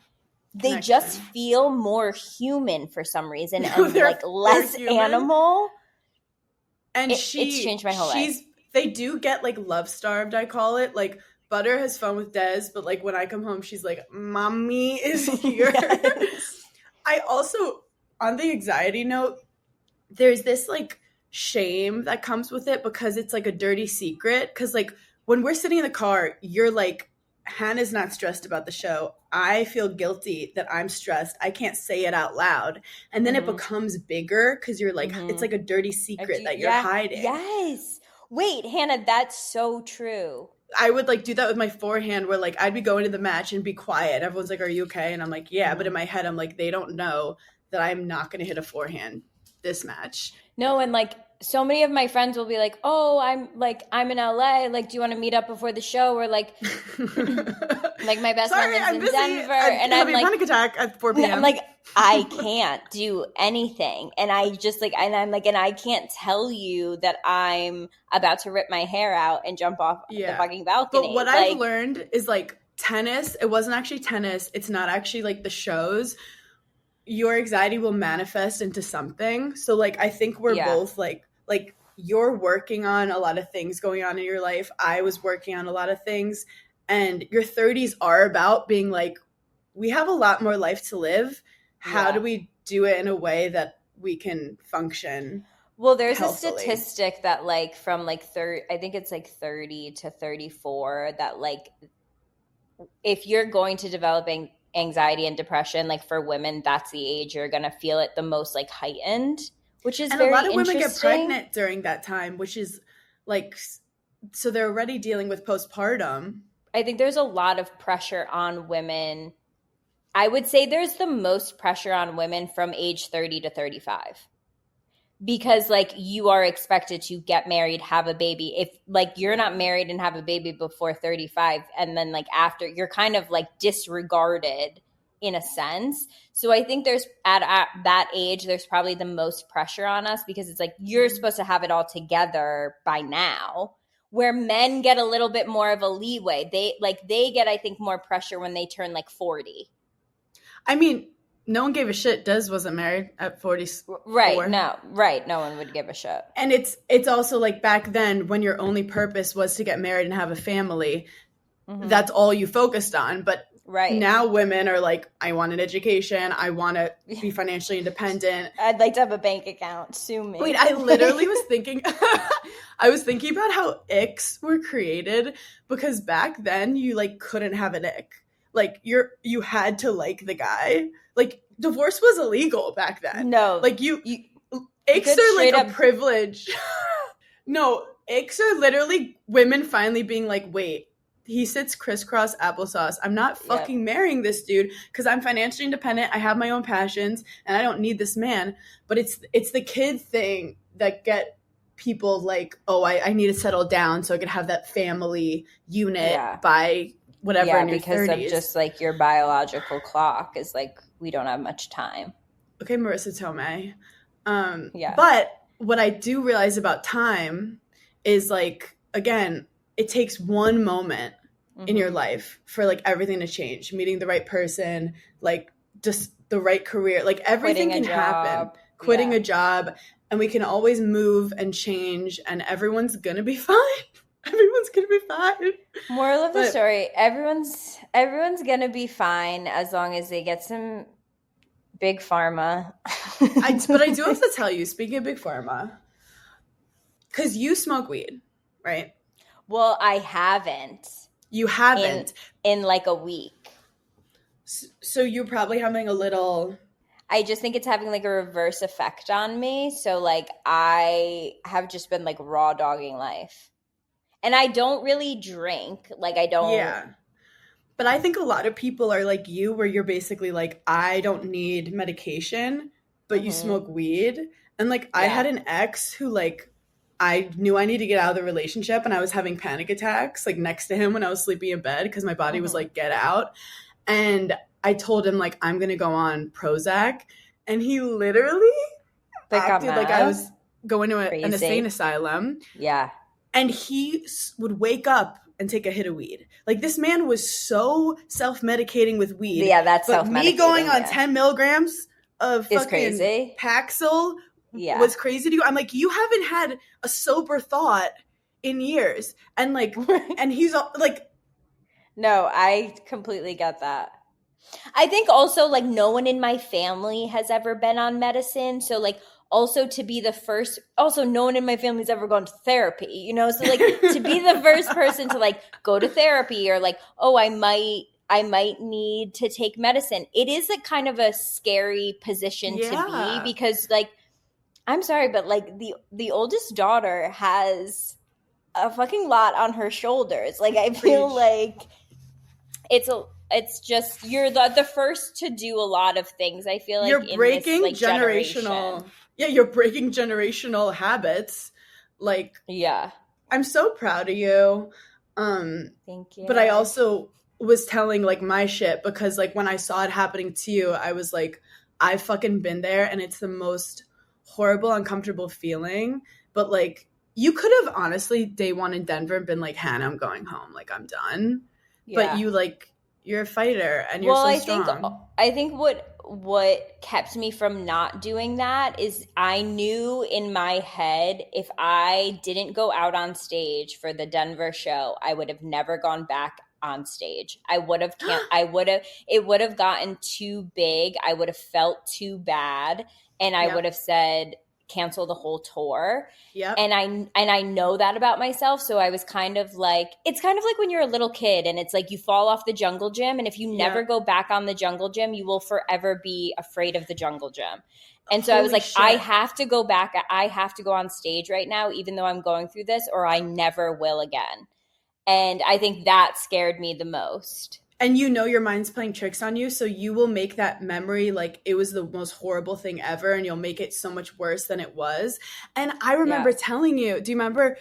they connection. Just feel more human for some reason and like less animal. And it's changed my whole life. They do get like love starved, I call it. Like Butter has fun with Des, but like when I come home, she's like, Mommy is here. Yes. I also, on the anxiety note, there's this like shame that comes with it because it's like a dirty secret. Because like when we're sitting in the car, you're like, Hannah's not stressed about the show. I feel guilty that I'm stressed. I can't say it out loud. And then it becomes bigger because you're like, it's like a dirty secret that you're hiding. Yes. Wait, Hannah, that's so true. I would like do that with my forehand where like I'd be going to the match and be quiet. Everyone's like, are you okay? And I'm like, yeah. But in my head, I'm like, they don't know that I'm not going to hit a forehand. this match. No, and like so many of my friends will be like, "Oh, I'm in LA. Like, do you want to meet up before the show?" Or like, like my best friend lives in Denver, and I'm like, panic attack at 4 p.m. I'm like, I can't do anything, and I just like, and I'm like, and I can't tell you that I'm about to rip my hair out and jump off the fucking balcony. But what I've learned is like tennis. It wasn't actually tennis. It's not actually like the shows. Your anxiety will manifest into something. So like I think we're both like you're working on a lot of things going on in your life. I was working on a lot of things, and your 30s are about being like, we have a lot more life to live. How do we do it in a way that we can function? Well, there's healthily? A statistic that like from like I think it's like 30 to 34 that like if you're going to develop anxiety and depression, like for women, that's the age you're going to feel it the most like heightened, which is very interesting. And a lot of women get pregnant during that time, which is like, so they're already dealing with postpartum. I think there's a lot of pressure on women. I would say there's the most pressure on women from age 30 to 35. Because like you are expected to get married, have a baby. If like you're not married and have a baby before 35, and then like after, you're kind of like disregarded in a sense. So I think there's at that age, there's probably the most pressure on us because it's like you're supposed to have it all together by now. Where men get a little bit more of a leeway. They get, I think, more pressure when they turn like 40. I mean, no one gave a shit. Des wasn't married at 40. Right. No one would give a shit. And it's also like back then when your only purpose was to get married and have a family, that's all you focused on. But now women are like, I want an education. I want to be financially independent. I'd like to have a bank account. Sue me. Wait, I literally was thinking, I was thinking about how icks were created because back then you like couldn't have an ick. Like you had to like the guy. Like divorce was illegal back then. No, like you icks are like a privilege. No, icks are literally women finally being like, wait, he sits crisscross applesauce. I'm not fucking marrying this dude because I'm financially independent. I have my own passions and I don't need this man. But it's the kid thing that get people like, oh, I need to settle down so I can have that family unit by whatever in your 30s. Because of just like your biological clock is like, we don't have much time. Okay, Marissa Tomei. But what I do realize about time is like, again, it takes one moment in your life for like everything to change. Meeting the right person, like just the right career, like everything can happen. Quitting a job, and we can always move and change, and everyone's gonna be fine. Everyone's gonna be fine. Moral of the story: everyone's gonna be fine as long as they get some big pharma. But I do have to tell you, speaking of big pharma, because you smoke weed, right? Well, I haven't. You haven't in like a week. So you're probably having a little. I just think it's having like a reverse effect on me. So like I have just been like raw dogging life. And I don't really drink. Like I don't. Yeah. But I think a lot of people are like you, where you're basically like, I don't need medication, but you smoke weed. And like I had an ex who like, I knew I needed to get out of the relationship, and I was having panic attacks like next to him when I was sleeping in bed because my body was like, get out. And I told him like, I'm going to go on Prozac. And he literally acted like I was going to an insane asylum. Yeah. And he would wake up and take a hit of weed. Like this man was so self-medicating with weed. Yeah, that's but self-medicating. Me going on 10 milligrams of fucking crazy. Paxil was crazy to you. I'm like, you haven't had a sober thought in years. And like, and he's like. No, I completely get that. I think also like no one in my family has ever been on medicine. So like also to be the first, also no one in my family's ever gone to therapy, you know? So like to be the first person to like go to therapy or like, oh, I might need to take medicine. It is a kind of a scary position to be because like, I'm sorry, but like the oldest daughter has a fucking lot on her shoulders. Like I feel like it's just you're the first to do a lot of things. I feel like you're breaking in this, like, generational. Yeah, you're breaking generational habits. Like, Yeah. I'm so proud of you. Thank you. But I also was telling like my shit because like when I saw it happening to you, I was like, I've fucking been there and it's the most horrible, uncomfortable feeling. But like you could have honestly day one in Denver been like, Hannah, I'm going home. Like I'm done. But Yeah. you're a fighter and you're Well, so strong. I think what kept me from not doing that is I knew in my head if I didn't go out on stage for the Denver show, I would have never gone back on stage. I would have it would have gotten too big. I would have felt too bad and I would Yep. have said cancel the whole tour. Yep. And I know that about myself, so I was kind of like, it's kind of like when you're a little kid and it's like you fall off the jungle gym, and if you never go back on the jungle gym, you will forever be afraid of the jungle gym. And so I was Holy like, I shit. have to go back. I have to go on stage right now, even though I'm going through this, or I never will again. And I think that scared me the most. And you know your mind's playing tricks on you, so you will make that memory like it was the most horrible thing ever, and you'll make it so much worse than it was. And I remember telling you, do you remember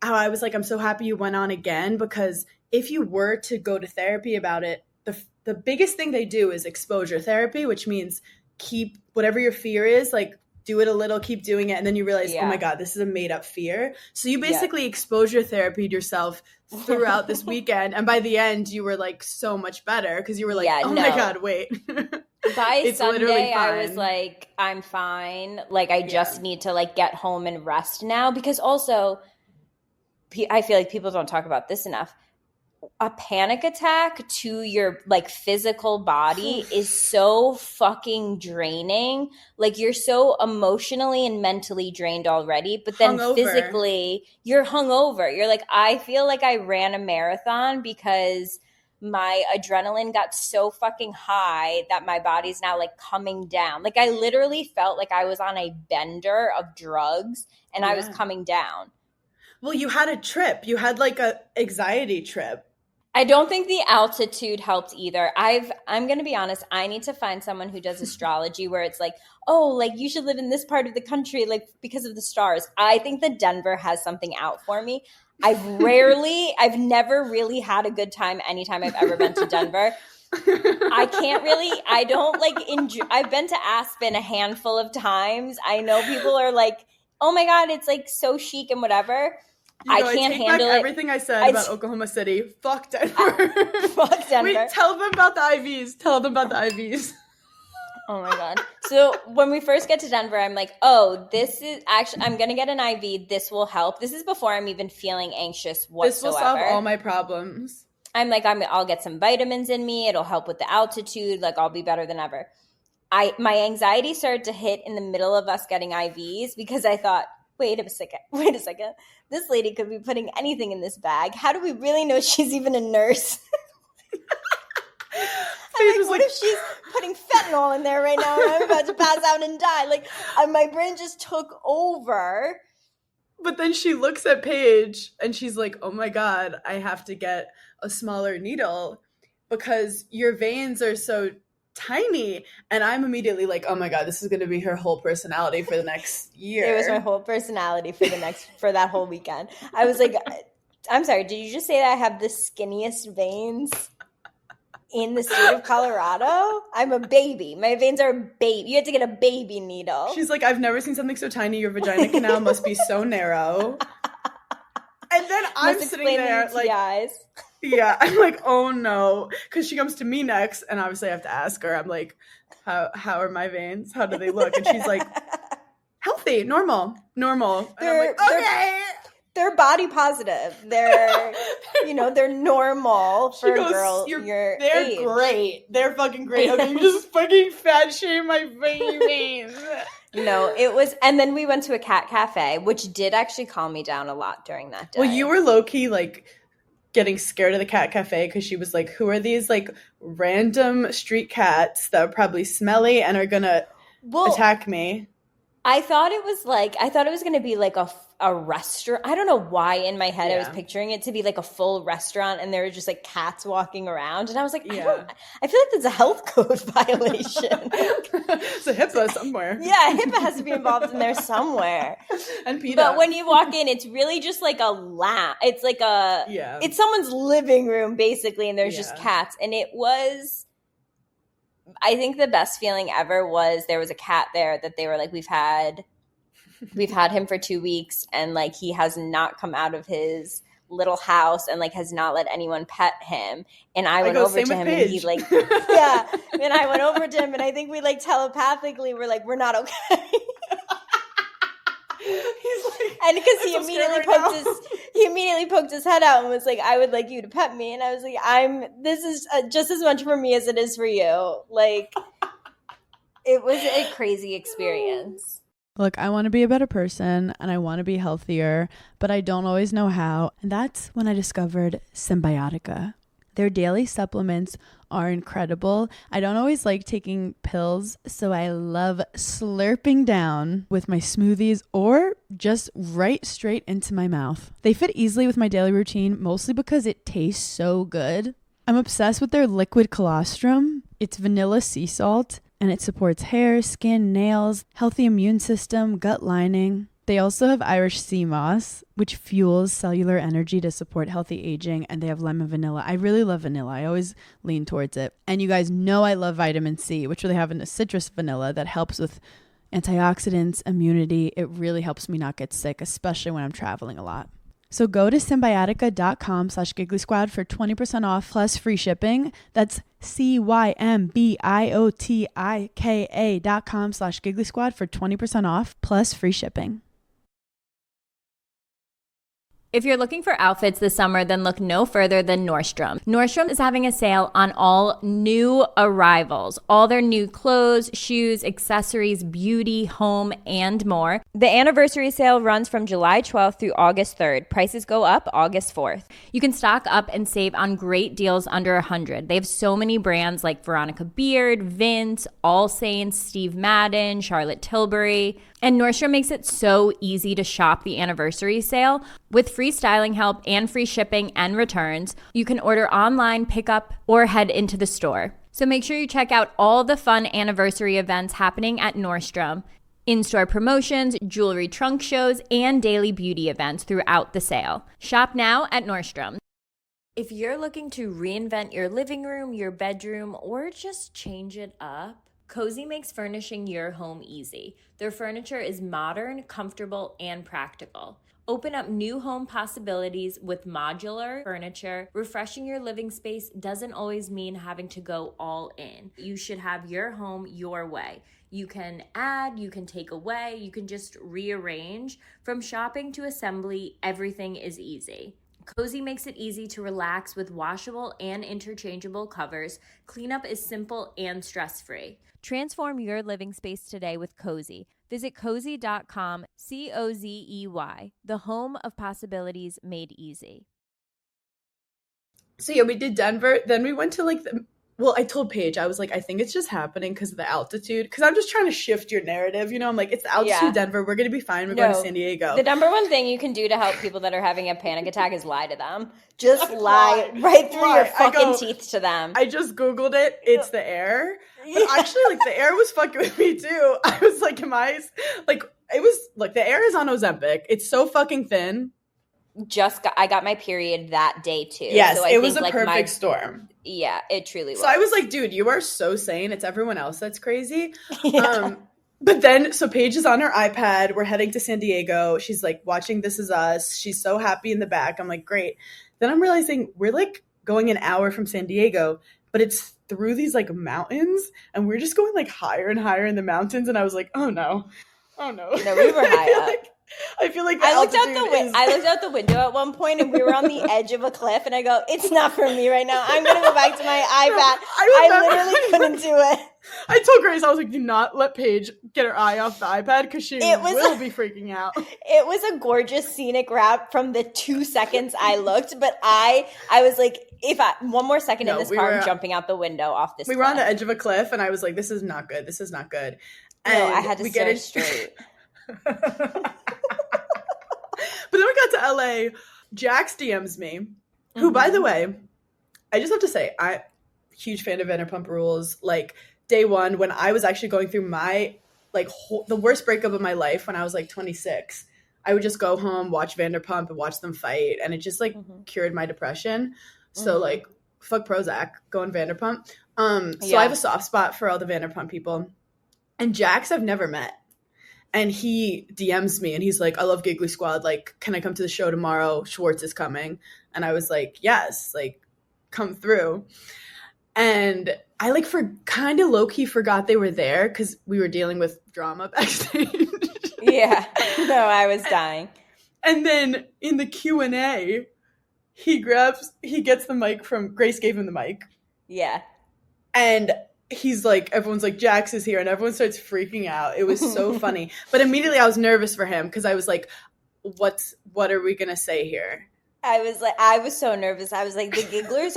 how I was like, I'm so happy you went on again? Because if you were to go to therapy about it, the biggest thing they do is exposure therapy, which means keep whatever your fear is, like do it a little, keep doing it, and then you realize, oh my God, this is a made up fear. So you basically exposure therapied yourself throughout this weekend, and by the end you were like so much better because you were like, my God, wait. By It's Sunday I was like, I'm fine, like I just need to like get home and rest now, because also I feel like people don't talk about this enough. A panic attack to your like physical body is so fucking draining. Like you're so emotionally and mentally drained already, but then physically you're hungover. You're like, I feel like I ran a marathon because my adrenaline got so fucking high that my body's now like coming down. Like I literally felt like I was on a bender of drugs and I was coming down. Well, you had a trip. You had like a anxiety trip. I don't think the altitude helped either. I'm going to be honest. I need to find someone who does astrology where it's like, oh, like you should live in this part of the country, like because of the stars. I think that Denver has something out for me. I've never really had a good time anytime I've ever been to Denver. I don't like enjoy. I've been to Aspen a handful of times. I know people are like, oh my God, it's like so chic and whatever. I can't handle it. Everything I said about Oklahoma City. Fuck Denver. Fuck Denver. Wait, tell them about the IVs. Tell them about the IVs. Oh my God. So when we first get to Denver, I'm like, oh, this is actually, I'm going to get an IV. This will help. This is before I'm even feeling anxious whatsoever. This will solve all my problems. I'm like, I'll get some vitamins in me. It'll help with the altitude. Like I'll be better than ever. My anxiety started to hit in the middle of us getting IVs because I thought, wait a second. This lady could be putting anything in this bag. How do we really know she's even a nurse? I'm like, what if she's putting fentanyl in there right now and I'm about to pass out and die? Like, my brain just took over. But then she looks at Paige and she's like, oh my God, I have to get a smaller needle because your veins are so tiny. And I'm immediately like, oh my God, this is going to be her whole personality for the next year. It was my whole personality for that whole weekend. I was like, I'm sorry, did you just say that I have the skinniest veins in the state of Colorado? I'm a baby. My veins are a baby. You had to get a baby needle. She's like, I've never seen something so tiny. Your vagina canal must be so narrow. And then I'm sitting there like, yeah, I'm like, oh no, because she comes to me next, and obviously I have to ask her. I'm like, how are my veins? How do they look? And she's like, healthy, normal. And I'm like, okay. They're body positive. They're, they're normal for a girl your age. Great. They're fucking great. Okay, you just fucking fat shame my veins. No, it was, and then we went to a cat cafe, which did actually calm me down a lot during that day. Well, you were low-key, like, getting scared of the cat cafe because she was like, who are these, like, random street cats that are probably smelly and are gonna attack me? I thought it was going to be like a restaurant. I don't know why in my head I was Yeah. picturing it to be like a full restaurant and there were just like cats walking around. And I was like, I Yeah. feel like that's a health code violation. It's a HIPAA somewhere. Yeah, HIPAA has to be involved in there somewhere. And PETA. But when you walk in, it's really just like a lounge. It's like it's someone's living room basically, and there's just cats. And it was, I think the best feeling ever was there was a cat there that they were like, we've had him for 2 weeks and like he has not come out of his little house and like has not let anyone pet him. And I went over to him and he like, yeah. And I went over to him and I think we like telepathically were like, we're not okay. He's like, and because he immediately poked his head out and was like, I would like you to pet me. And I was like, this is just as much for me as it is for you. Like, it was a crazy experience. Look, I want to be a better person and I want to be healthier, but I don't always know how. And that's when I discovered Symbiotica. Their daily supplements are incredible. I don't always like taking pills, so I love slurping down with my smoothies or just right straight into my mouth. They fit easily with my daily routine, mostly because it tastes so good. I'm obsessed with their liquid colostrum. It's vanilla sea salt, and it supports hair, skin, nails, healthy immune system, gut lining. They also have Irish sea moss, which fuels cellular energy to support healthy aging, and they have lemon vanilla. I really love vanilla. I always lean towards it. And you guys know I love vitamin C, which they have in the citrus vanilla that helps with antioxidants, immunity. It really helps me not get sick, especially when I'm traveling a lot. So go to Symbiotica.com/Giggly Squad for 20% off plus free shipping. That's Symbiotika.com/Giggly Squad for 20% off plus free shipping. If you're looking for outfits this summer, then look no further than Nordstrom. Nordstrom is having a sale on all new arrivals, all their new clothes, shoes, accessories, beauty, home, and more. The anniversary sale runs from July 12th through August 3rd. Prices go up August 4th. You can stock up and save on great deals under $100. They have so many brands like Veronica Beard, Vince, All Saints, Steve Madden, Charlotte Tilbury. And Nordstrom makes it so easy to shop the anniversary sale. With free styling help and free shipping and returns, you can order online, pick up, or head into the store. So make sure you check out all the fun anniversary events happening at Nordstrom. In-store promotions, jewelry trunk shows, and daily beauty events throughout the sale. Shop now at Nordstrom. If you're looking to reinvent your living room, your bedroom, or just change it up, Cozy makes furnishing your home easy. Their furniture is modern, comfortable, and practical. Open up new home possibilities with modular furniture. Refreshing your living space doesn't always mean having to go all in. You should have your home your way. You can add, you can take away, you can just rearrange. From shopping to assembly, everything is easy. Cozy makes it easy to relax with washable and interchangeable covers. Cleanup is simple and stress-free. Transform your living space today with Cozy. Visit cozy.com, COZEY, the home of possibilities made easy. So yeah, we did Denver. Then we went to like I told Paige, I was like, I think it's just happening because of the altitude. Because I'm just trying to shift your narrative. You know, I'm like, it's the altitude, Denver. We're going to be fine. We're going to San Diego. The number one thing you can do to help people that are having a panic attack is lie to them. Just lie right through your fucking teeth to them. I just Googled it. It's the air. But actually, like, the air was fucking with me, too. I was like, the air is on Ozempic. It's so fucking thin. I got my period that day too. Yes, so it was a perfect storm. Yeah, it truly was. So I was like, dude, you are so sane. It's everyone else that's crazy. Yeah. But then, so Paige is on her iPad. We're heading to San Diego. She's like watching This Is Us. She's so happy in the back. I'm like, great. Then I'm realizing we're like going an hour from San Diego, but it's through these like mountains, and we're just going like higher and higher in the mountains. And I was like, oh no. No, we were high up. I feel like I looked out the window at one point and we were on the edge of a cliff and I go, it's not for me right now. I'm going to go back to my iPad. I literally couldn't do it. I told Grace, I was like, do not let Paige get her eye off the iPad because she will be freaking out. It was a gorgeous scenic route from the 2 seconds I looked, but I was like, one more second in this car, I'm jumping out the window off this cliff. We were on the edge of a cliff and I was like, this is not good. This is not good. And no, I had to stare straight. got to LA, Jax DMs me, who, by the way, I just have to say, I'm a huge fan of Vanderpump Rules. Like, day one, when I was actually going through my, like, the worst breakup of my life when I was, like, 26, I would just go home, watch Vanderpump, and watch them fight, and it just, like, cured my depression. So, like, fuck Prozac, go on Vanderpump. So I have a soft spot for all the Vanderpump people. And Jax I've never met. And he DMs me, and he's like, I love Giggly Squad. Like, can I come to the show tomorrow? Schwartz is coming. And I was like, yes, like, come through. And I, like, kind of low-key forgot they were there because we were dealing with drama backstage. Yeah. No, I was dying. And then in the Q&A, he gets the mic from, Grace gave him the mic. Yeah. And he's like, everyone's like, Jax is here, and everyone starts freaking out. It was so funny. But immediately I was nervous for him because I was like, what are we going to say here? I was so nervous. I was like, the gigglers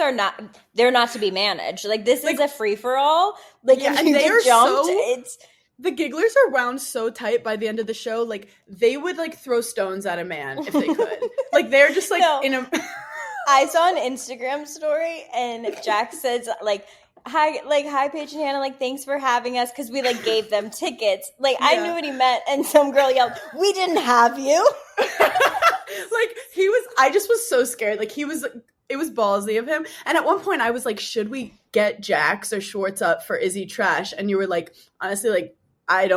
they're not to be managed. Like, this is a free-for-all. Like, yeah, if and you they get are jumped, the gigglers are wound so tight by the end of the show. Like, they would, like, throw stones at a man if they could. Like, they're just, like, I saw an Instagram story, and Jack says, like, hi Paige and Hannah, like, thanks for having us, because we, like, gave them tickets. Like, I knew what he meant, and some girl yelled, we didn't have you. Like, I just was so scared. Like, it was ballsy of him. And at one point I was like, should we get Jax or Schwartz up for Izzy Trash? And you were like, honestly, like, I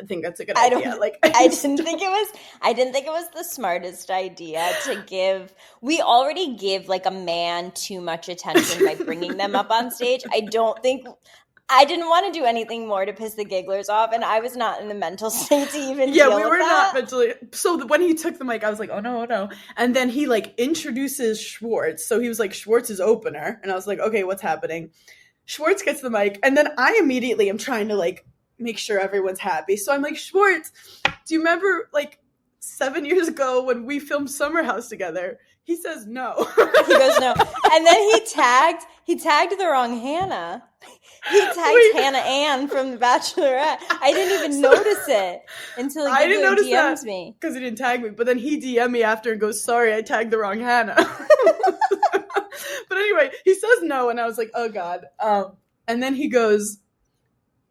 think that's a good idea. I didn't think it was the smartest idea to give. We already give, like, a man too much attention by bringing them up on stage. I didn't want to do anything more to piss the gigglers off, and I was not in the mental state to even deal with that. Yeah, we were not mentally. So when he took the mic, I was like, oh no. And then he, like, introduces Schwartz. So he was like, Schwartz is opener. And I was like, okay, what's happening? Schwartz gets the mic, and then I immediately am trying to, like, make sure everyone's happy. So I'm like, Schwartz, do you remember, like, 7 years ago when we filmed Summer House together? He says no. He goes no. And then he tagged the wrong Hannah. He tagged Hannah Ann from The Bachelorette. I didn't even notice it until he DMs me. Because he didn't tag me. But then he DM'd me after and goes, sorry, I tagged the wrong Hannah. But anyway, he says no, and I was like, oh God. And then he goes,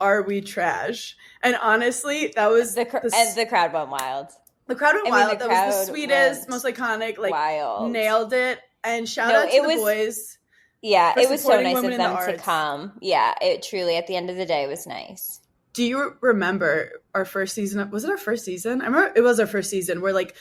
are we trash? And honestly, that was and the crowd went wild. The crowd went wild. That was the sweetest, most iconic. Like, wild. Nailed it. And shout out to the boys. Yeah, it was so nice of them to come. Yeah, it truly, at the end of the day, was nice. Do you remember our first season? Was it our first season? I remember it was our first season where, like,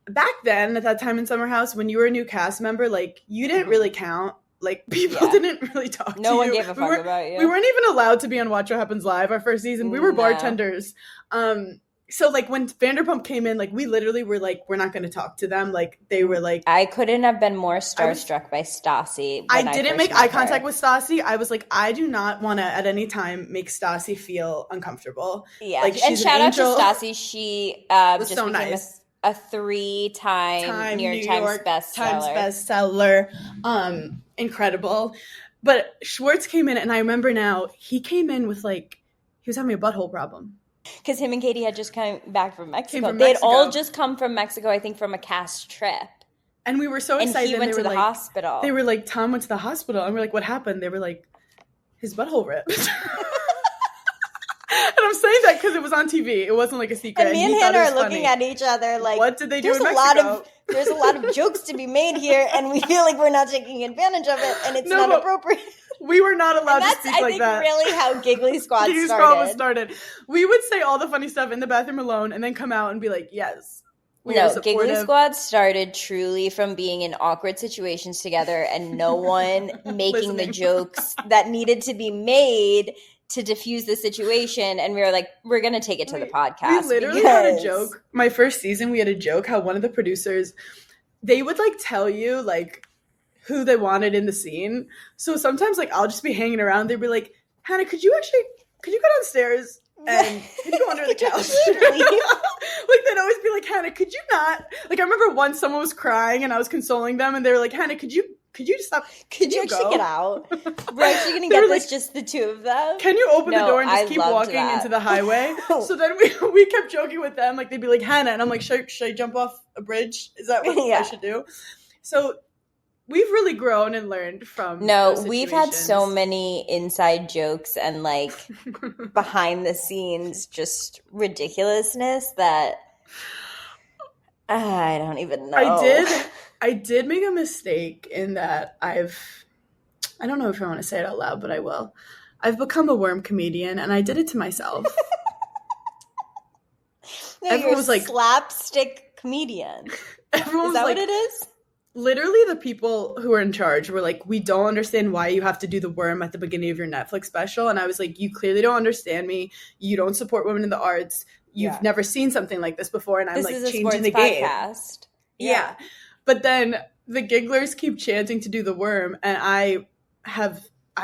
back then, at that time in Summer House, when you were a new cast member, like, you didn't really count. Like, people didn't really talk to you. No one gave a fuck about you. We weren't even allowed to be on Watch What Happens Live our first season. We were bartenders. So, like, when Vanderpump came in, like, we literally were like, we're not going to talk to them. Like, they were like... I couldn't have been more starstruck by Stassi. I didn't make eye contact with Stassi. I was like, I do not want to, at any time, make Stassi feel uncomfortable. Yeah, like, and shout out to Stassi. She was just so nice. A 3-time New York Times bestseller. Incredible. But Schwartz came in, and I remember now, he came in with, like, he was having a butthole problem. Because him and Katie had just come back from Mexico. They had all just come from Mexico, I think, from a cast trip. And we were so excited. And he went to the hospital. They were like, Tom went to the hospital. And we're like, what happened? They were like, his butthole ripped. And I'm saying that because it was on TV. It wasn't like a secret. And me and Hannah are looking at each other like, what did they do in Mexico? There's a lot of jokes to be made here, and we feel like we're not taking advantage of it, and it's not appropriate. We were not allowed to speak like that. That's, I think, really how Giggly Squad Giggly Squad was started. We would say all the funny stuff in the bathroom alone, and then come out and be like, yes. Giggly Squad started truly from being in awkward situations together and no one making the jokes that needed to be made to diffuse the situation, and we were like, we're going to take it to the podcast. We literally had a joke. My first season, we had a joke how one of the producers, they would, like, tell you, like, who they wanted in the scene. So sometimes, like, I'll just be hanging around. They'd be like, Hannah, could you go downstairs and could you go under the couch? Like, they'd always be like, Hannah, could you not? Like, I remember once someone was crying and I was consoling them, and they were like, Hannah, could you could you stop? Could you actually go? get out? We're actually going to They get were this like, just the two of them? Can you open the No, door and just I keep loved walking that. into the highway? So then we kept joking with them. Like, they'd be like, Hannah. And I'm like, should I jump off a bridge? Is that what Yeah. I should do? So we've really grown and learned from No, those we've had so situations. many inside jokes and like behind the scenes just ridiculousness that I don't even know. I did make a mistake in that I don't know if I want to say it out loud, but I will. I've become a worm comedian, and I did it to myself. No, Everyone you're was like- slapstick comedian. Everyone Is was that like, what it is? literally the people who were in charge were like, we don't understand why you have to do the worm at the beginning of your Netflix special. And I was like, you clearly don't understand me. You don't support women in the arts. You've never seen something like this before. And I'm This like is a changing sports the game. podcast. Yeah. But then the gigglers keep chanting to do the worm. And I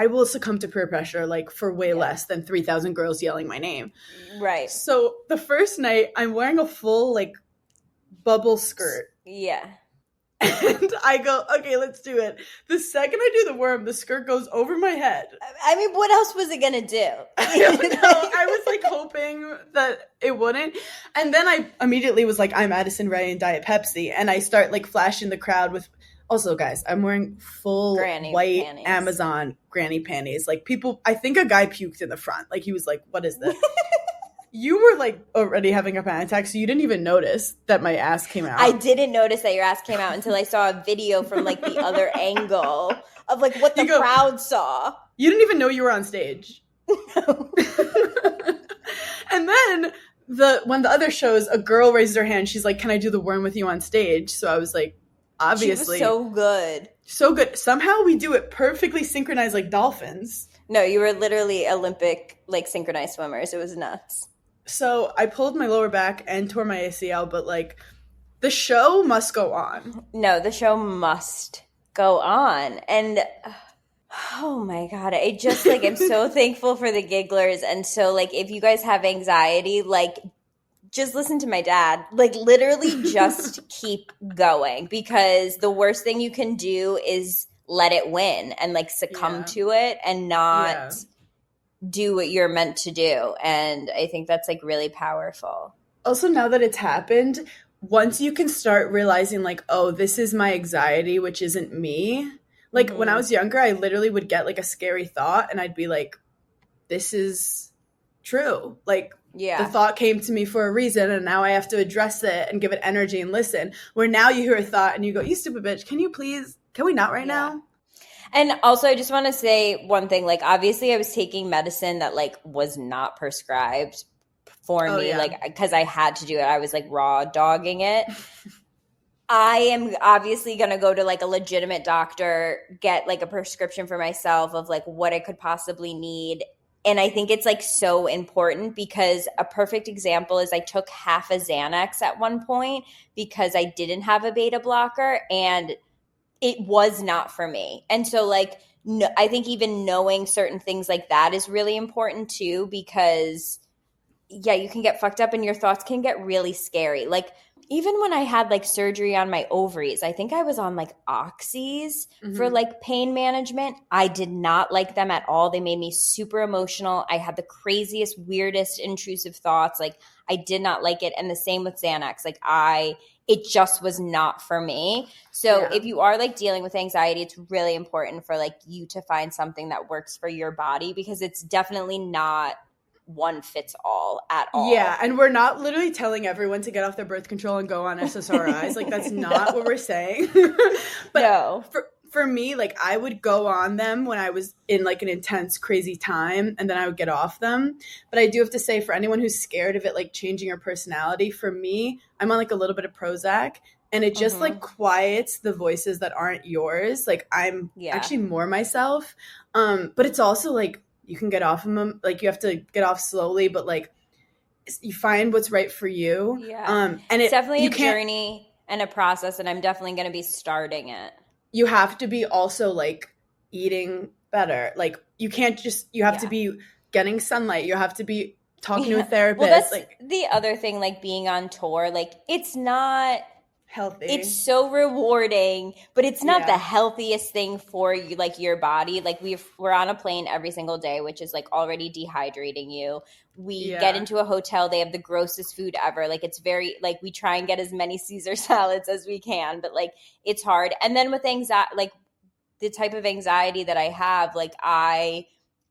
will succumb to peer pressure like for way less than 3,000 girls yelling my name. Right. So the first night I'm wearing a full like bubble skirt. Yeah. And I go, okay, let's do it. The second I do the worm, the skirt goes over my head. I mean, what else was it gonna do? I was like hoping that it wouldn't. And then I immediately was like, I'm Addison Rae and Diet Pepsi. And I start like flashing the crowd with, also guys, I'm wearing full Granny white panties. Amazon granny panties. Like people, I think a guy puked in the front. Like he was like, what is this? You were like already having a panic attack, so you didn't even notice that my ass came out. I didn't notice that your ass came out until I saw a video from like the other angle of like what the crowd saw. You didn't even know you were on stage. And then when the other shows, a girl raises her hand. She's like, "Can I do the worm with you on stage?" So I was like, obviously, She was so good. so good. Somehow we do it perfectly synchronized like dolphins. No, you were literally Olympic like synchronized swimmers. It was nuts. So I pulled my lower back and tore my ACL, but like the show must go on. No, the show must go on. And oh my God, I just like I'm so thankful for the gigglers. And so like if you guys have anxiety, like just listen to my dad. Like literally just keep going, because the worst thing you can do is let it win and like succumb to it and not do what you're meant to do. And I think that's like really powerful. Also, now that it's happened, once you can start realizing like, oh, this is my anxiety, which isn't me. Like when I was younger, I literally would get like a scary thought and I'd be like, this is true. Like the thought came to me for a reason and now I have to address it and give it energy and listen. Where now you hear a thought and you go, you stupid bitch, can we not right now? And also, I just want to say one thing. Like, obviously, I was taking medicine that, like, was not prescribed for me. Like, because I had to do it. I was, like, raw dogging it. I am obviously going to go to, like, a legitimate doctor, get, like, a prescription for myself of, like, what I could possibly need. And I think it's, like, so important, because a perfect example is I took half a Xanax at one point because I didn't have a beta blocker, and it was not for me. And so like, no, I think even knowing certain things like that is really important too, because you can get fucked up and your thoughts can get really scary. Like even when I had like surgery on my ovaries, I think I was on like oxys for like pain management. I did not like them at all. They made me super emotional. I had the craziest, weirdest, intrusive thoughts. Like I did not like it. And the same with Xanax. Like it just was not for me. So if you are like dealing with anxiety, it's really important for like you to find something that works for your body, because it's definitely not one fits all at all. Yeah, and we're not literally telling everyone to get off their birth control and go on SSRIs. Like that's not what we're saying. But no. For me, like I would go on them when I was in like an intense, crazy time, and then I would get off them. But I do have to say, for anyone who's scared of it like changing your personality, for me, I'm on like a little bit of Prozac, and it just like quiets the voices that aren't yours. Like I'm actually more myself. But it's also like you can get off of them. Like you have to get off slowly, but like you find what's right for you. Yeah. And it's definitely a journey and a process, and I'm definitely going to be starting it. You have to be also like eating better. Like you can't just, you have to be getting sunlight. You have to be talking to a therapist. Well, that's like the other thing, like being on tour, like it's not healthy. It's so rewarding, but it's not Yeah. the healthiest thing for you, like your body. Like we're on a plane every single day, which is like already dehydrating you. We get into a hotel, they have the grossest food ever. Like it's very like we try and get as many Caesar salads as we can, but like it's hard. And then with anxiety, like the type of anxiety that I have, like I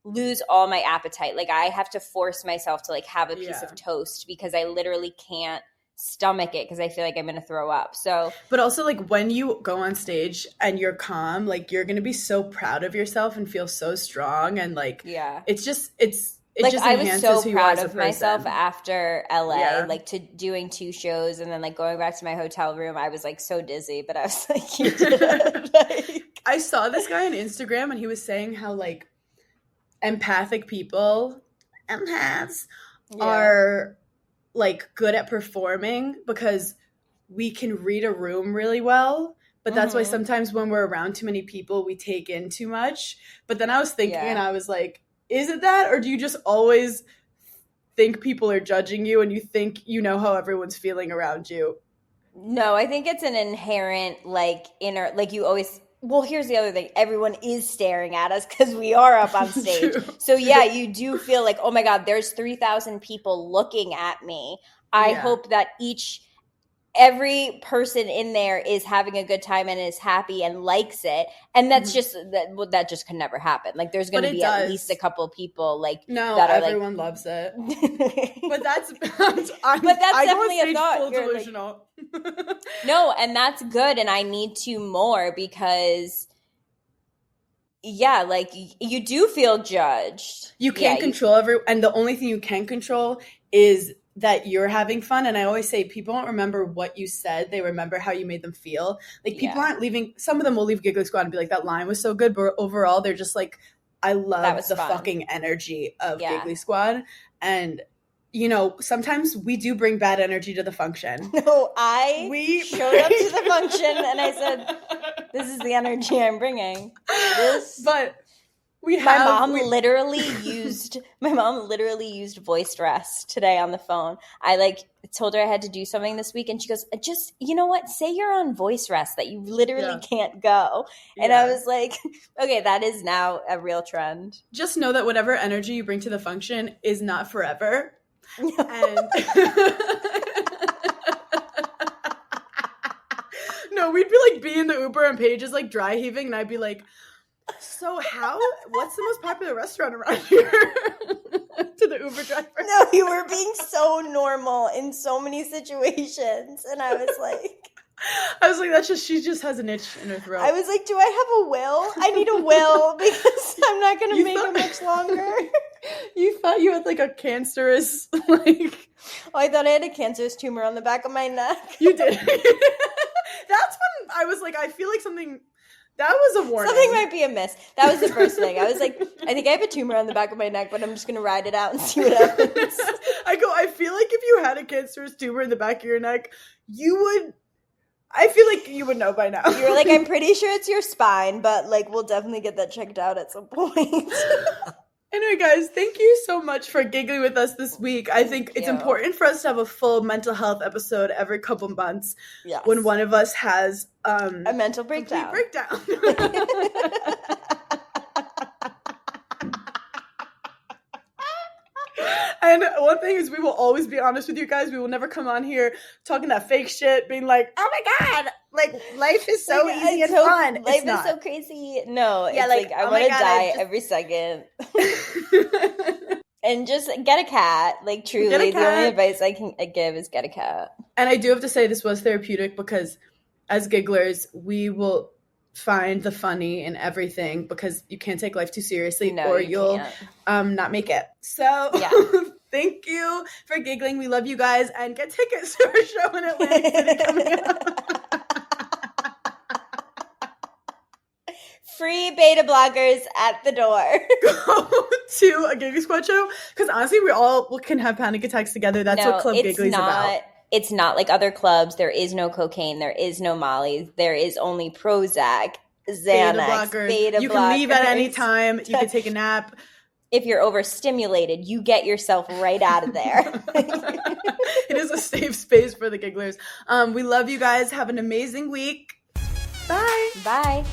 lose all my appetite. Like I have to force myself to like have a piece of toast because I literally can't stomach it because I feel like I'm going to throw up. So, but also like when you go on stage and you're calm, like you're going to be so proud of yourself and feel so strong. And like, it's just, it like just I was enhances so who you are proud as a of myself person. after LA, like to doing 2 shows and then like going back to my hotel room. I was like so dizzy, but I was like, you did it. Like, I saw this guy on Instagram and he was saying how like empathic people, empaths, are like good at performing because we can read a room really well. But that's why sometimes when we're around too many people, we take in too much. But then I was thinking and I was like, is it that? Or do you just always think people are judging you and you think you know how everyone's feeling around you? No, I think it's an inherent like inner, like you always, well, here's the other thing. Everyone is staring at us because we are up on stage. So yeah, you do feel like, oh my God, there's 3,000 people looking at me. I hope that every person in there is having a good time and is happy and likes it. And that's just that just can never happen. Like there's going to be at least a couple people like that are everyone like, loves it. But that's I definitely a thought. Full You're delusional. Like, no, and that's good, and I need to more because like you do feel judged. You can't control and the only thing you can control is that you're having fun. And I always say people don't remember what you said, they remember how you made them feel. Like people aren't leaving, some of them will leave Giggling Squad and be like, that line was so good, but overall they're just like, I love the fucking energy of Giggling Squad. And you know, sometimes we do bring bad energy to the function. No, we showed up to the function and I said, this is the energy I'm bringing. But my mom literally used voiced rest today on the phone. I like told her I had to do something this week and she goes, just, you know what? Say you're on voice rest, that you literally can't go. And I was like, okay, that is now a real trend. Just know that whatever energy you bring to the function is not forever. No. And no, we'd be like in the Uber and Paige is like dry heaving and I'd be like, so what's the most popular restaurant around here? To the Uber driver. No, you were being so normal in so many situations. And I was like, that's just, she just has an itch in her throat. I was like, do I have a will? I need a will because I'm not going to make it much longer. You thought you had like a cancerous, like. Oh, I thought I had a cancerous tumor on the back of my neck. You did. That's when I was like, I feel like something. That was a warning. Something might be amiss. That was the first thing. I was like, I think I have a tumor on the back of my neck, but I'm just going to ride it out and see what happens. I feel like if you had a cancerous tumor in the back of your neck, I feel like you would know by now. You were like, I'm pretty sure it's your spine, but like, we'll definitely get that checked out at some point. Anyway, guys, thank you so much for giggling with us this week. I think it's important for us to have a full mental health episode every couple months when one of us has a mental breakdown. And one thing is we will always be honest with you guys. We will never come on here talking that fake shit, being like, oh my God, like life is so easy and fun. Life is so crazy. No, yeah, it's like I want to die every second. And just get a cat. Like truly, the only advice I can give is get a cat. And I do have to say this was therapeutic because as gigglers, we will find the funny in everything because you can't take life too seriously or you'll not make it. So thank you for giggling. We love you guys and get tickets to our show in Atlantic City coming up. Free beta blockers at the door. Go to a Giggling Squad show because honestly, we all can have panic attacks together. That's what Club Giggling is about. It's not like other clubs. There is no cocaine. There is no Molly. There is only Prozac, Xanax, beta blockers. You can leave at any time. You can take a nap. If you're overstimulated, you get yourself right out of there. It is a safe space for the gigglers. We love you guys. Have an amazing week. Bye. Bye.